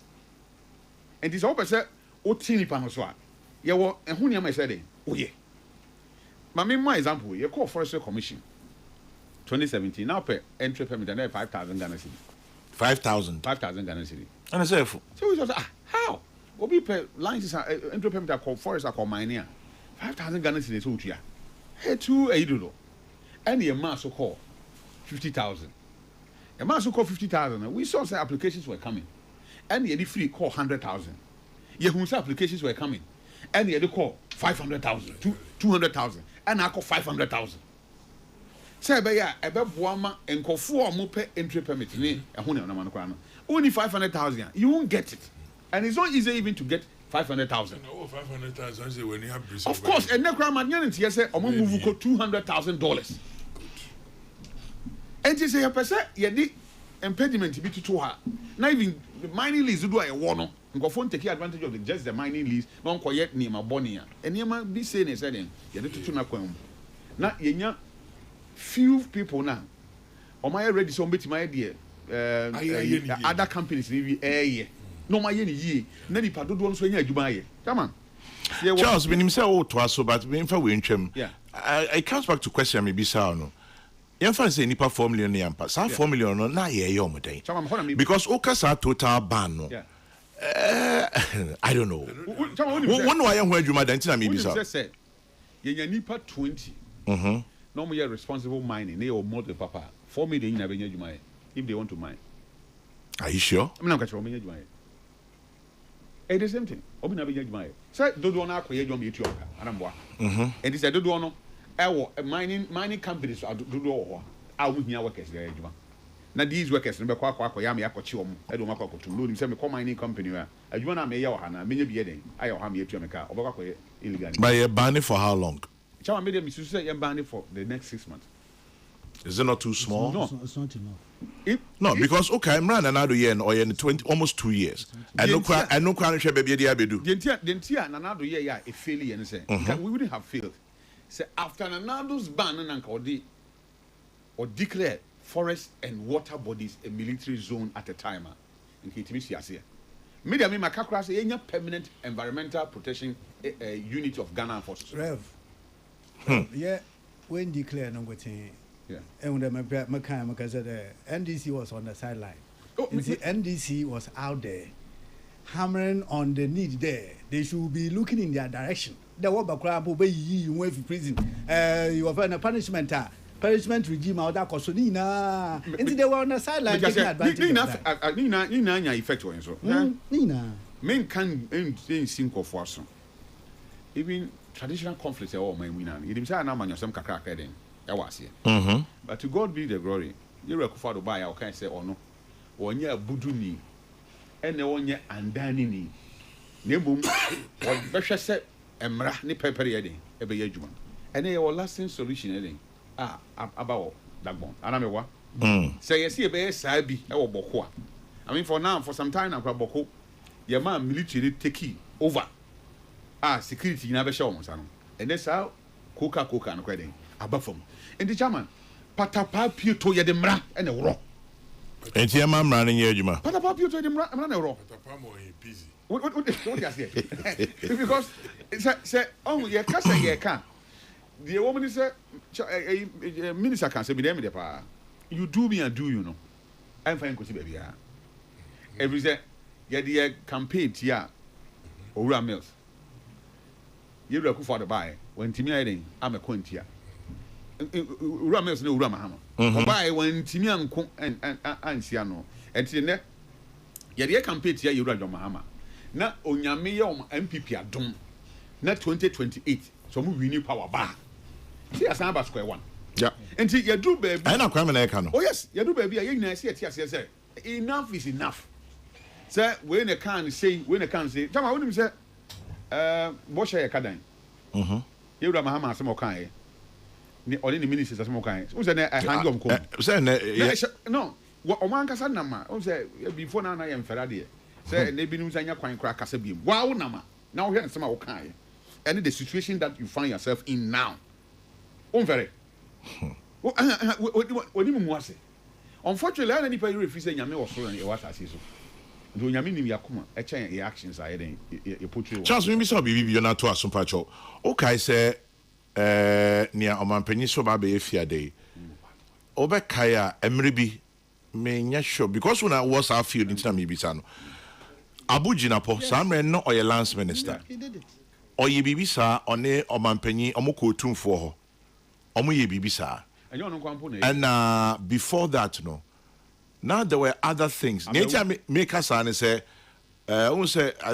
Speaker 4: And this all said, "O tini panoswa." Yeah, well, and who near said, "Oh yeah." My example, you call Forestry Commission, 2017. Now pay entry permit and 5,000 Ghana cedi.
Speaker 1: 5,000.
Speaker 4: 5,000 Ghana cedi.
Speaker 1: And I say,
Speaker 4: so we just how? What we pay lines entry permit are called forest are called mining. 5,000 Ghana cedi so here. Hey, 2 8 any a mass so call 50,000. A mass so call 50,000. We saw some applications were coming. And the free call 100,000. Yehunsa applications were coming. And the call 500,000, 200,000. And I call 500,000. Say, I bet Buama and call 4 more entry permit. Only 500,000. You won't get it. And it's not easy even to get 500,000.
Speaker 2: No, 500,000 when you have
Speaker 4: of course, and never man, yes, I'm going to move $200,000. And you say, a person, you need impediment to be to her. Not even the mining lease do a warno. Go phone take advantage of just the mining lease. Non quiet near my bonnia. And you might be saying, you need to know. Now, you few people now. Or my already some bit my idea. Other companies maybe no my ye. Nani padu don't swing you buy. Come on.
Speaker 1: Charles, when himself to us, but when for wincham,
Speaker 4: yeah.
Speaker 1: I comes back to question maybe no. Yɛmfa say nipa 4 million yampa. Sa 4 million no na ye yom day. Because okasa total ban no. I don't know. One why am where you madam tina me bisa.
Speaker 4: Say ye nipa 20. No more responsible mining. They or model papa. 4 million na benye juma if they want to mine.
Speaker 1: Are you sure?
Speaker 4: I'm not catch benye juma. It is the same thing. Obi na benye juma. Say dodo na akoye juma etu oka. Anamboa. And this dodo no mining companies are do here workers there. Now these workers remember kwa ya me akochi omo e do makwa kotum no nim say me call mining company where adwuma na me ye ohana me nye bi eden ayo ha me etu ameka obakwa kwa illegal.
Speaker 1: But you ban it for how long?
Speaker 4: Chama me dem say you ban it for the next 6 months.
Speaker 1: Is it not too small?
Speaker 5: No, it's not enough.
Speaker 1: No, because okay, I'm running another year or 20 almost 2 years. I know crowd share baby dia be do.
Speaker 4: The entire another year ya e failure and say we wouldn't have failed. Say after Nanado's ban or declare forest and water bodies a military zone at a time. In Kitimisia. Media me Makakra say any permanent environmental protection unit of Ghana Forces.
Speaker 6: Rev. Yeah, when declare no go
Speaker 4: yeah.
Speaker 6: And when my said NDC was on the sideline. The NDC was out there hammering on the need there. They should be looking in their direction. The what background obey you went to prison. You have a punishment regime out that Kosonina. And they were on the sideline taking advantage.
Speaker 4: Nina effect on so.
Speaker 6: Nina.
Speaker 4: Men can think of us. Even traditional conflicts are all men winner. You didn't say I'm on some kakra then. I was here. But to God be the glory. You record by our kind say or no. Or near Buduni and the one year and Danini. Nebum, or Besha said, and Mra ni pepper yeding, every year. And they were lasting solution heading. About that one. And I'm a what? Say, I see a bear sabi, or Boko. I mean, for now, for some time, I'm Boko. Your man military take over. Security never show son. And that's how Coca and wedding above them. And the German, Patapa Puto Yademra and a rock.
Speaker 1: And your man running here, Juma.
Speaker 4: Patapa Puto Yademra and a rock.
Speaker 2: Patapamo is busy.
Speaker 4: What you say? Because say, oh, yeah, Cassa, yeah, can. The woman is a minister can say, be them, you do me and do you know. I'm fine, baby. Every day, yeah, the campaign, yeah, or Mills. You look for the buy when Timmy I'm a quintia. Ramels no Ramahama. Buy when Timmy and Siano. And Tina, yet the campaign here you run on Mahama. Not on Yamium MPP at Dom. Not 2028. So we need power bar. See a Samba Square one.
Speaker 1: Yeah.
Speaker 4: And see you do baby.
Speaker 1: I know criminal.
Speaker 4: Oh yes, you do baby. I yes. Enough is enough. Sir, when I can't say, Tell me, say. Bosch ya kadan. You do Mahama some kind. Or any ministers some kind. Who's a hand of no. What Omanka Sanama? Who say before now I am Ferrari. Say they been using your coin crack as a beam. Wow, Nama. Now here some kind. And the situation that you find yourself in now. Very. What do you want to say? Unfortunately, any people refusing Yami or so and what I see so. Do you mean Yakuma? A change actions I didn't put you.
Speaker 1: Charles, maybe so be you not to us some patrol. Okay, say near Oman Peninsula Bay Day. Over Kaya, Emribi, may sure because when I was our field in Tamibisano. Abu Jinapo, some ran no or your lance minister.
Speaker 6: He did it.
Speaker 1: Or ye bibisa on a Oman Penny, Omoko Tun for Omuye bibisa. And before that, no. Now there were other things. Nature make us and say, I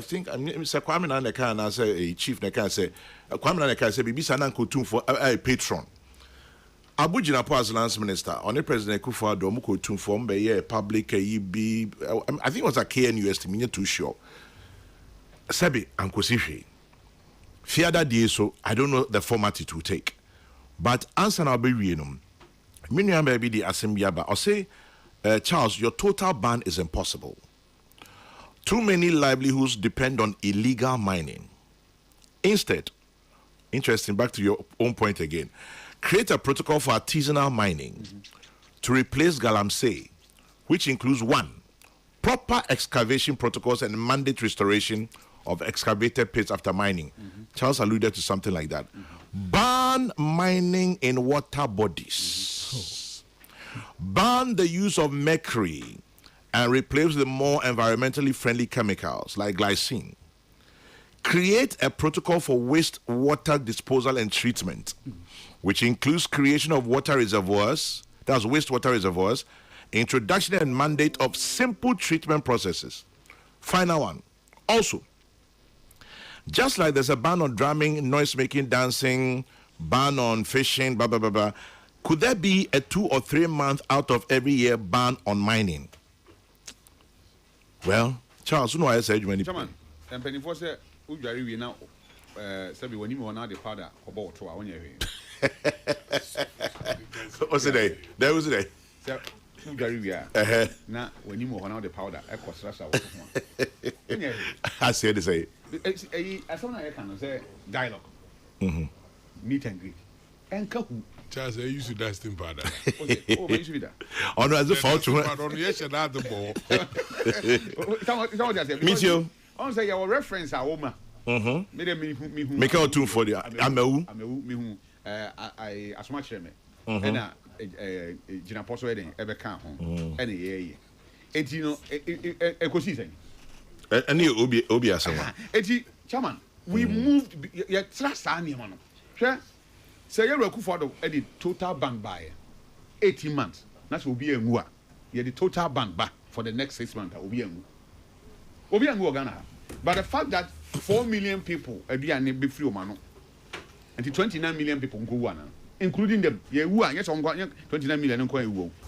Speaker 1: think Mr. Kwame Naneka and I say a chief Neka say Kwame Naneka say Bibi Sanan Kutum for a patron. Abu Jinapo as lance minister on the president Kufuor Muko Kutum for a public I think it was a KNUS to me too sure. Sebi Ankosifi. Fear that day so I don't know the format it will take. But answer now be real. Miniam baby the assembly or say Charles, your total ban is impossible. Too many livelihoods depend on illegal mining. Instead, interesting, back to your own point again, create a protocol for artisanal mining to replace Galamsey, which includes 1, proper excavation protocols and mandate restoration of excavated pits after mining. Charles alluded to something like that. Ban mining in water bodies. Ban the use of mercury and replace with more environmentally friendly chemicals like glycine. Create a protocol for wastewater disposal and treatment, which includes creation of water reservoirs, that's wastewater reservoirs, introduction and mandate of simple treatment processes. Final one. Also, just like there's a ban on drumming, noise making, dancing, ban on fishing, blah, blah, blah, blah, could there be a 2 or 3 month out of every year ban on mining? Well, Charles, you know I said when
Speaker 4: Chairman, and Penny Force, who we now, Sabi, when you want the powder about 2 hours.
Speaker 1: What's the day? There was a day.
Speaker 4: Now, when you want the powder, I cost us.
Speaker 1: I said to say,
Speaker 4: as soon as I can say dialogue, meet and greet, and Kaku.
Speaker 2: Charles, I used to dust in powder.
Speaker 1: Oh, no, as a fault to
Speaker 2: yes, and the ball.
Speaker 1: meet you.
Speaker 4: On say your reference are Oma.
Speaker 1: Make out 2 for the
Speaker 4: I'm I as much me. And Gina Posso wedding ever come home. And you know, a cosy
Speaker 1: and you Obi as someone.
Speaker 4: Chairman, we moved your trust on you, man. Say you're a for the total ban by 18 months. That's will be a mua. You're the total ban back for the next 6 months. Will be a Ghana. But the fact that 4 million people are being free, man, and 29 million people go one. including them. Yeah, who are yes, 29 million and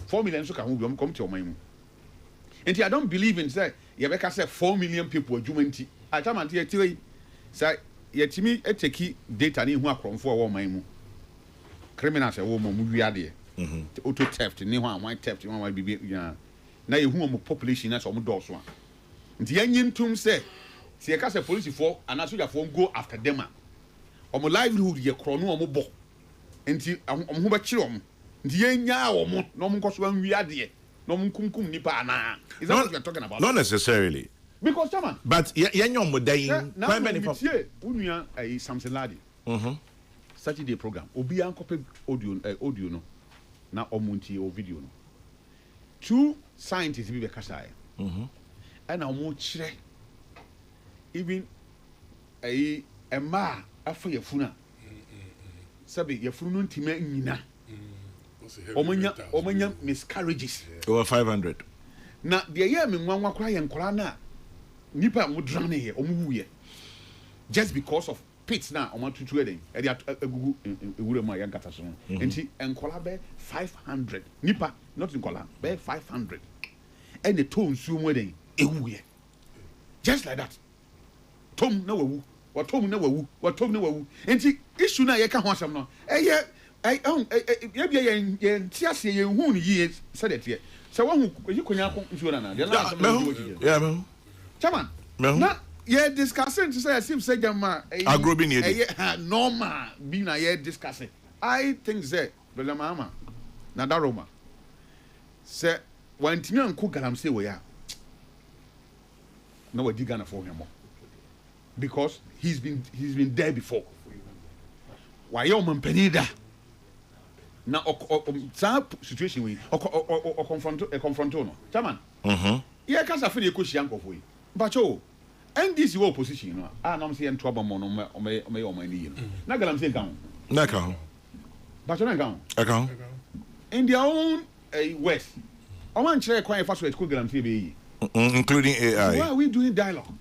Speaker 4: 4 million so can come to my. And I don't believe in say, Yabeka said 4 million people are jumanti. I tell you, say, yet to me, take data in who for my criminals a woman, we are there. Auto theft, new one, white theft, one might be, yeah. Now you whom population that's almost those one. The Indian tomb say, see a cast of police for, and as you have go after them. On my livelihood, your chrono or bo. Until I'm who but you. The Enya or no one cost when we are there. No one kum nipa na. Is that what you're talking about?
Speaker 1: Not necessarily.
Speaker 4: Because, Chairman.
Speaker 1: But yanyo mudayin.
Speaker 4: Now, Unia a Samson Ladi. Saturday program. Obi an copy audio no. Na omunti or video no. 2 scientists be kasai. And I'm chire. Even a ma after your funa. Sabi your funu ntime nyina. Omanya miscarriages.
Speaker 1: Over 500.
Speaker 4: Na the year me nwanwa kra ye nkora na nipa mo drane here omuwuye. Just because of pits na omo tutu eden. E dey agugu ewure ma yankata so. Enti nkora be 500. Nipa not nkola be 500. And the tone su mo eden ewuye. Just like that. Tom na wawu. What Tom na wawu. What Tom na wawu. Enti issue na ye ka ho asam no. Eye ye tiase ye hu ni ye said it here. So one who you konya ko issue na.
Speaker 1: Yeah, man.
Speaker 4: Chairman. Na ye discussing to say as if say jama
Speaker 1: agrobi ni
Speaker 4: normal be na ye discussing. I think say brother mama na da Roma. Say when timi anko Galamsey we ya. No we digana for him. Because he's been there before. Why you man penida? Na situation we confront no. Chairman. Yeah, cause I feel you kushi yanko for you. But yo, and this your opposition no. Ah, no say en trouble mon o me ni. Na Galamsey kan.
Speaker 1: Na kan.
Speaker 4: But you na kan.
Speaker 1: Kan.
Speaker 4: In their own west. I want to quite fast with Galamsey be.
Speaker 1: Including AI.
Speaker 4: Why are we doing dialogue?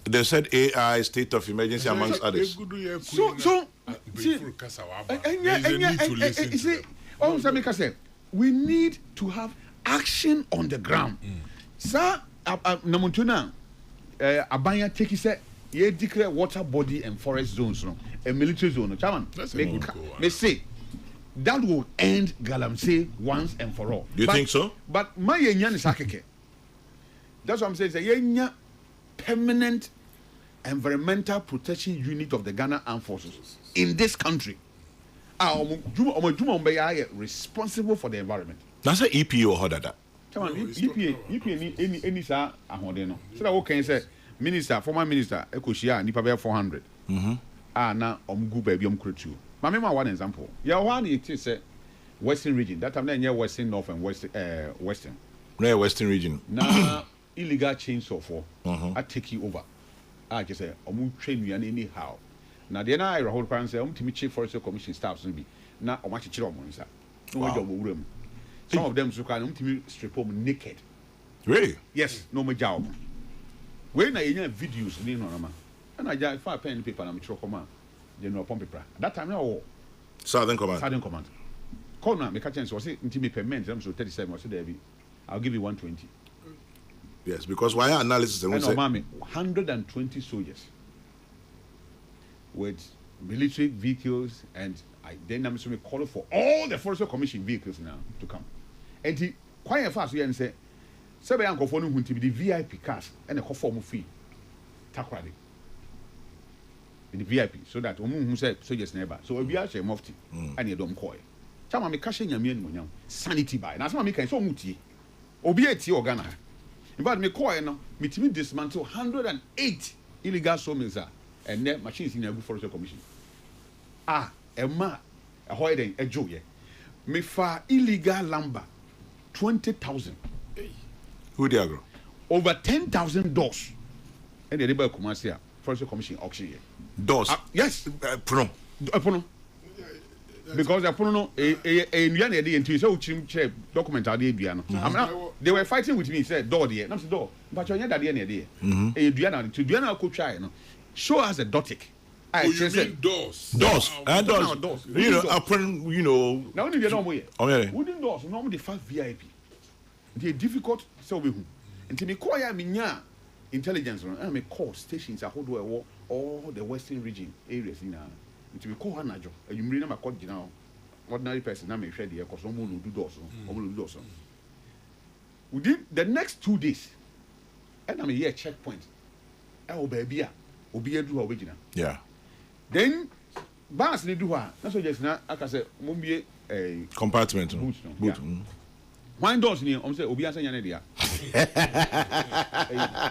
Speaker 1: They said AI, state of emergency, amongst others.
Speaker 4: So, we need to have action on the ground. Sir, Namuntuna, Abanya take it, ye declare water body and forest zones, no, a military zone. Chairman, may say that will end Galamsey once and for all.
Speaker 1: You think so?
Speaker 4: But my yenyan is akeke. That's what I'm saying. Yenya permanent environmental protection unit of the Ghana Armed Forces in this country are responsible for the environment.
Speaker 1: That's an EPO or that.
Speaker 4: Come on, EPA any sir ahode so that what can say minister former minister Ekoshia nipa be 400. Na omgu baby omkretu. Ma me one example. Ya one it is Western region. That time na Western North and Western.
Speaker 1: No Western region.
Speaker 4: Na illegal chainsaw for I take you over. I just say omu train you anyhow. Now the na I hold pan say timi chief forest commission staffs no be na omu chichire omu nsa. No job wuram. Some of them so can timi strip them naked.
Speaker 1: Really?
Speaker 4: Yes, no my job. When I hear videos ni no na ma. And I just find pen and paper na me chiro come general pump paper. That time na
Speaker 1: Southern Command.
Speaker 4: Call na me catch chance was say timi payment am so 37 was say there be. I'll give you 120.
Speaker 1: Yes, because why analysis and
Speaker 4: 120 soldiers with military vehicles, and then I'm going to call for all the Forest Commission vehicles now to come. And he quite fast and say, "Sebe yanko for no to be the VIP cars and a conform fee, takradi in the VIP, so that who said soldiers never. So we are share mufti and you don't call. Chama me cashing your mean sanity by. Now some me can so muti. Obieti or Ghana. In fact, me call no, me timi dismantle 108 illegal sawmills and net machines in a good forest commission. Emma, a hoiding a joe ye. Me fa illegal lumber 20,000.
Speaker 1: Who they agro?
Speaker 4: Over 10,000 doors. And the rebel commercial forest commission auction ye.
Speaker 1: Doors?
Speaker 4: Yes.
Speaker 1: Puno.
Speaker 4: Because the Puno, a young lady into his own chair document are the Diana. They were fighting with me, said, door, dear, not the door, but you're not the end of the day. A Diana to Diana could try, show us a dotic.
Speaker 2: You mean doors?
Speaker 1: Doors. And doors. You know, upon, you know.
Speaker 4: Now, only the normal.
Speaker 1: Okay.
Speaker 4: Wooden doors, normally the first VIP. They're difficult, so we who. Until me call ya minya intelligence, and me call stations, I hold all the western region areas in until we call her Najo. You bring them a call now. Ordinary person, I may share the because someone will do doors. Within the next 2 days, and I'm a year checkpoint. Oh, baby, Obia do original.
Speaker 1: Yeah.
Speaker 4: Then, Bas they do her. That's what just now, I can say, Mumbi a
Speaker 1: Compartment.
Speaker 4: boot. Wine doors near, say, Obia Sanadia.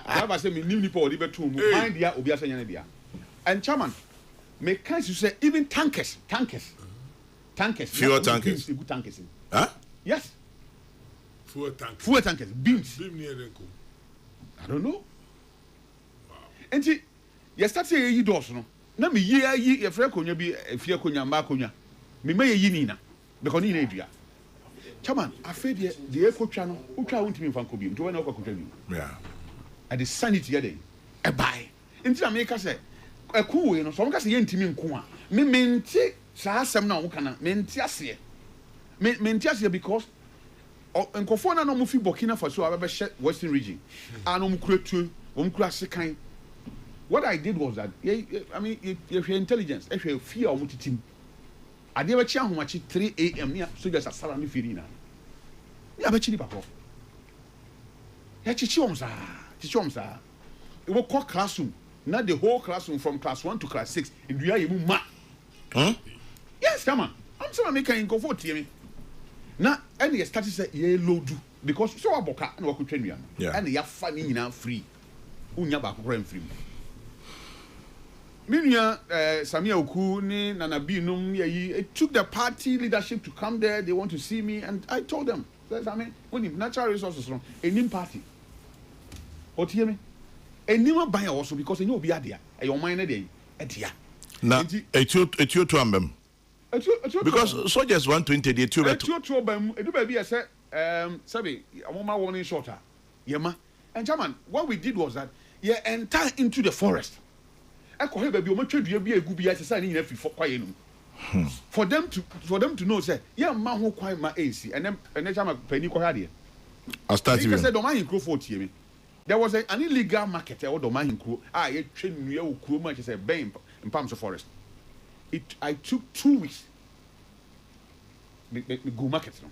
Speaker 4: I say, me new Nipo, Liber 2, mind the Obia Sanadia. And Chairman, make kinds you say, even tankers.
Speaker 1: Fewer tankers.
Speaker 4: Good tankers.
Speaker 1: Huh?
Speaker 4: Yes.
Speaker 2: Fuel tankers.
Speaker 4: Fuel tankers. Beams.
Speaker 2: Beam near them.
Speaker 4: I don't know. And see, you start saying you doors, no. Na me ye a friend konya bi efie konya mba konya. Me ma ye nina because ni na edua. Chairman, afraid the ekotwa no, utwa wontimi mfa nkobi. Nto we na okotwa bi.
Speaker 1: Yeah.
Speaker 4: At the sanity yede. E buy. Nti na me ka say eku we no so me ka say ye ntimi nko a. Me mente saa asem na wo kana. Me ente ase. Me ente ase because nkofo na no mu fi Burkina Faso abebe hye Western region. Ano mu kuretu, wo mu kura sekan. What I did was that, I mean, if you're intelligence, if you fear of what team, I never check how much 3 a.m. near soldiers are salami firina. Yeah, but chili papa. Yeah, chichomsa. It will call classroom, not the whole classroom from class 1 to class 6. And we are even mad.
Speaker 1: Huh?
Speaker 4: Yes, come on. I'm sorry, making go for me. Now, any status say, yeah, low do because so a boca and what could train me. And they are funny enough free. Unya back free. Minya Samia Oku ni Nana Binum it took the party leadership to come there. They want to see me, and I told them, I mean, when natural resources from a new party. What hear me? A new buyer also because you know be there. Your mind day at here.
Speaker 1: Now, it's your to because soldiers 120 they two
Speaker 4: do baby I said Sabi a woman warning shorter. Yema. And German, what we did was that you enter into the forest. For them to know say yeah man who quite my AC and then time penny ko here
Speaker 1: I started
Speaker 4: because don't mind Kokrokoo tie me there was an illegal market or don't mind Kokrokoo you train you Kokrokoo much say ben in Palms forest I took 2 weeks me go market no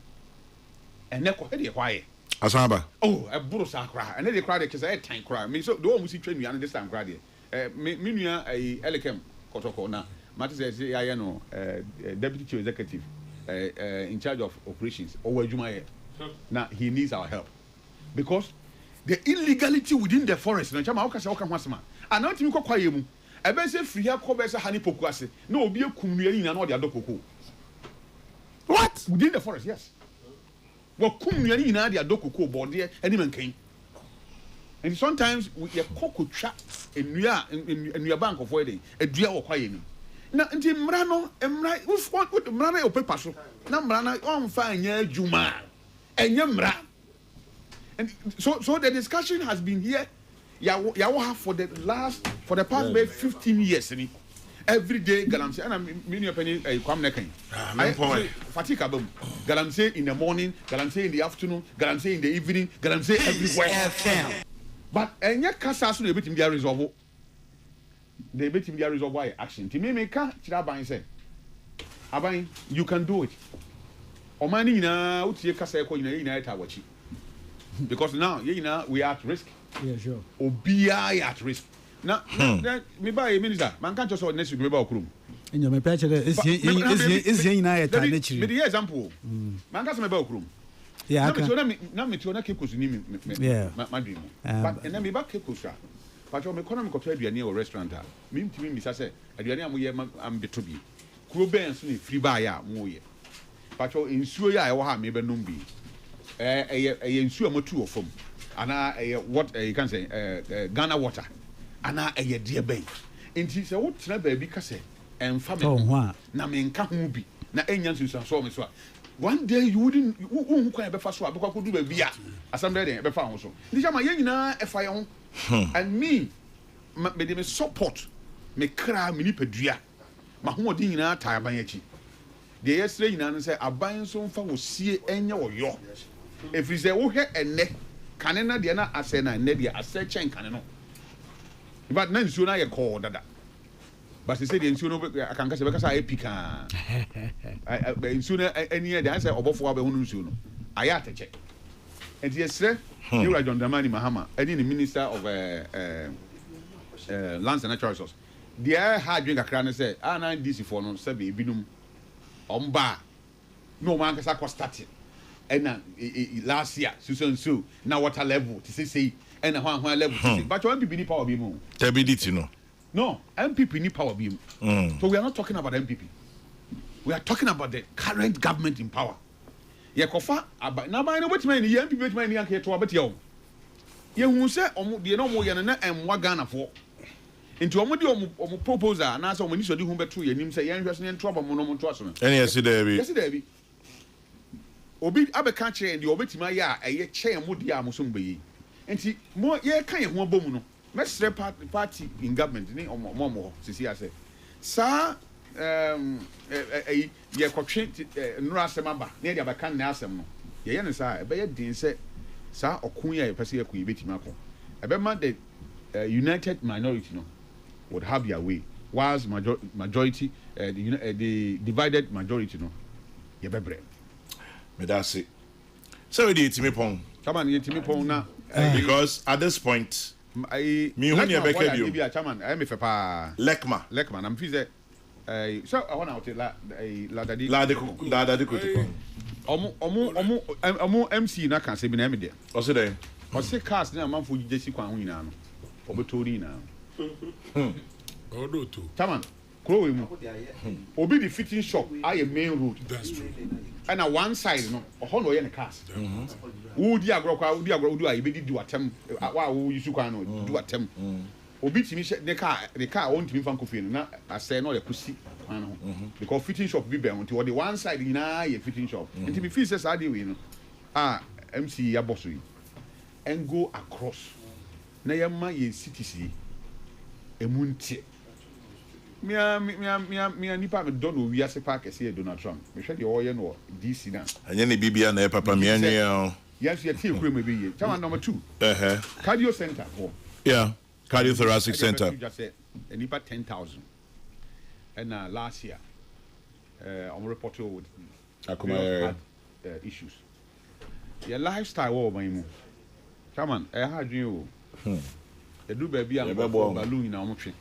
Speaker 4: and then ko here why
Speaker 1: Asamba
Speaker 4: I buru sakra and then they cry because I time cry me so the one we train you and this time cry there me nua Elekem Kokrokoo na Martin says I know deputy chief executive in charge of operations or Juma now he needs our help because the illegality within the forest no chama okasa okam wasema and not me kokwaye mu e be say free here ko be say hani poku ase na obi ekum nua nyina na odi adokoko what within the forest yes wo kum nua nyina adi adokoko bode ani mankan. And sometimes we cocoa trap in your bank of wedding, a dear or quiet. Now, until Mrano, and with what with the Mrana or paper, so now Mrana on fine, yeah, Juma, and Yamra. And so the discussion has been here, Yawa for the past 15 years. Every day, Galamsey, and I'm meaning a penny, a Kwamnekin. Fatika boom. Galamsey in the morning, Galamsey in the afternoon, Galamsey in the evening, Galamsey everywhere. But and yet Casas they beat him their resolve. They beat him their resolve by action. To me, make Chiraban say, Abain, you can do it. Or money now, Uti Casako in a United Watch. Because now, we are at risk.
Speaker 6: Yeah, sure.
Speaker 4: Or be at risk. Now, me buy a minister, man can't just next week about room.
Speaker 6: In your patch is United.
Speaker 4: But the example, man can't about room.
Speaker 6: Yeah,
Speaker 4: na me tiona kekos ni my dream. But and me back kekos. But you me kono me koto aduane or restaurant a. Me ntimi misa say aduane am ye am betobi. Kuro ben so ni free buy a mo ye. But you insuo ya e wo ha me be nom bi. Insuo motu of fam. Ana what you can say Ghana water. Ana dear ben. Enti se wo tena ba bi ka say emfa me. Na me nka ho bi. Na enya nsusu so me so. One day you wouldn't who can be fast because could do a beer as some day be found so. This is my young fire and me support me kra me nipadua ma hoɔden nyinaa taa aban akyi deɛ yɛsrɛ nyinaa no sɛ aban nso mfa wɔ sie ɛnyɛ wɔyɔ ɛfiri sɛ wohwɛ ɛnnɛ kane na deɛ na asɛ na ɛnnɛ deɛ asɛ kyɛn kane no but na nsuo no ayɛ kɔɔ dada but sɛ deɛ nsuo no akanka sɛ bɛka sɛ ayɛ pikaa nsuo no ani deɛ ayɛ sɛ ɔbɔfoɔ abɛho no nsuo no ayɛ atɛkyɛ nti yɛsrɛ yɛwura John Dramani Mahama ɛne ne minister of lands and natural resources deɛ ha adwen kakra no sɛ ana DC foɔ no sɛ ebinom ɔmba na ɔmo ankasa kɔ start ɛna last year so na water level te say ɛna ho level te say but MPP ni power bi mu
Speaker 1: stability
Speaker 4: no MPP ni power bi mu so we are not talking about MPP we are talking about the current government in power yɛkɔfa na ban no wetin ni MPP wetin ni anke to abetia o yɛhu sɛ ɔmo deɛ na ɔmo yɛ no na ɛmwa Ghana foɔ nti ɔmo de ɔmo proposal na sɛ ɔmo ni so de hu beto yɛnim sɛ yɛnhwɛ so ne nto aba mo no mo nto aso no
Speaker 1: ɛne yɛsi
Speaker 4: daabi obi abɛka kyerɛ deɛ ɔbɛtumi ayɛ a ɛyɛ kyɛn mo deɛ a mo so mbɛyi nti mo yɛka yɛn ho abɔ mu no mɛsrɛ party in government ne ɔmo hɔ sisi asɛ saa yɛkɔtwe nnura asɛm aba na yɛde abɛka ne asɛm no yɛyɛ ne saa ɛbɛyɛ den sɛ saa ɔko yi a yɛpɛ sɛ yɛkɔ yɛbɛtumi akɔ ɛbɛma the united minority no would have their way whilst majority the divided majority no yɛbɛbrɛ
Speaker 1: medase so we dey timi pon
Speaker 4: chairman yɛtimi pon na
Speaker 1: because at this point me hu ne bɛka bio
Speaker 4: chairman I me fe pa
Speaker 1: lekma
Speaker 4: na mfi sɛ so I want to la dadi
Speaker 1: koto
Speaker 4: omo MC na kan se bi na me de
Speaker 1: o se dey
Speaker 4: o se cars na manfo gigesi kwan ho nyina no obetori na
Speaker 3: odo to
Speaker 4: chairman kuro mu obi the fitting shop aye main road
Speaker 3: that's true
Speaker 4: and on one side no ho no ye ne cars wo di agro kwa wo di agro do aye be di watem wa wo yisu kwan no di watem obi timi ne car won timi fan kofi no na asɛ no le kusi kwan no because fitting shop bi be on ti wo the one side nyina ye fitting shop nti me feel say saa dey we no MC ya boss yi and go across na yɛma yɛ cities yi emu ntie mia nipa me dɔ no wiase park ɛsɛ yɛ Donald Trump mehwɛ deɛ ɔyɛ no DC na
Speaker 1: ɛnyɛ ne bibia na papa me anua
Speaker 4: yes yɛ tie kuro me be yɛ chama number 2 cardio center
Speaker 1: yeah cardiothoracic center
Speaker 4: just say nipa 10,000 and last year on report with
Speaker 1: akoma
Speaker 4: issues your lifestyle wo man mu chairman ha adwen o edu ba bia balloon na omotwe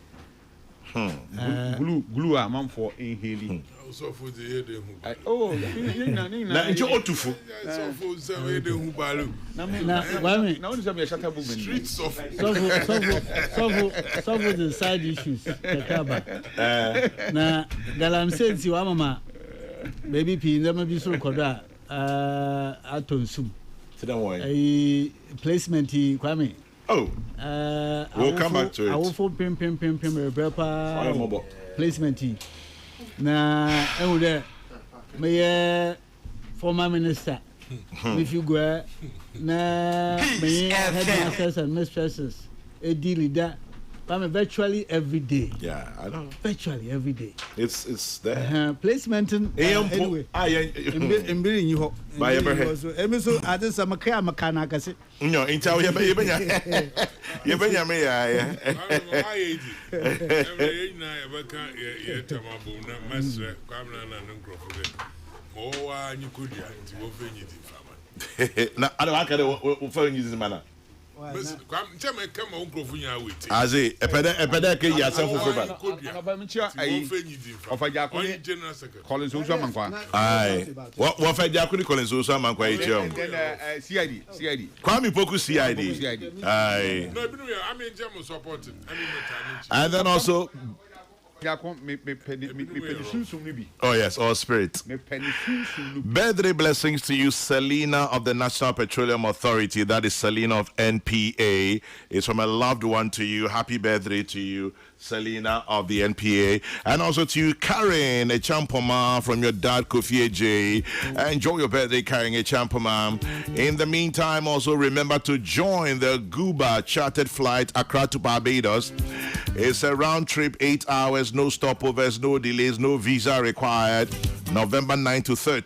Speaker 4: glue a man for inhaling
Speaker 3: so for the head hu
Speaker 4: oh
Speaker 1: na nje otufo
Speaker 3: so for the head hu balloon
Speaker 5: na wame
Speaker 4: na only some shatter movement
Speaker 3: streets of
Speaker 5: so the side issues takaba na Galamsey si wa mama baby pi ndema bi so kodo a atonsum
Speaker 1: sidam wo
Speaker 5: placement kwame
Speaker 1: we'll come back to it.
Speaker 5: I will for pim placement na there my former minister if you go na my headmasters and mistresses a deal that virtually every day.
Speaker 1: Yeah, I know.
Speaker 5: Virtually every day.
Speaker 1: It's there.
Speaker 5: Placement anyway. I'm building you.
Speaker 1: By every
Speaker 5: so I just am a car mechanic.
Speaker 1: No, in town, you yeah. Now, I don't know. Aze epede ke ya sefo fo ba
Speaker 4: ofaja ko Collins Osu amankwa
Speaker 1: ai wo faja ko Collins Osu amankwa e tiom
Speaker 4: CID
Speaker 1: Kwame Poku CID ai
Speaker 3: no binu I mean jam supporting
Speaker 1: and then also
Speaker 4: oh
Speaker 1: yes, all spirit. Birthday blessings to you, Selena of the National Petroleum Authority. That is Selena of NPA. It's from a loved one to you. Happy birthday to you, Selena of the NPA. And also to you, Karen, a champoma from your dad, Kofi J. Enjoy your birthday, carrying a champoma. In the meantime, also remember to join the Guba chartered flight Accra to Barbados. It's a round trip, 8 hours, no stopovers, no delays, no visa required. November 9 to 13.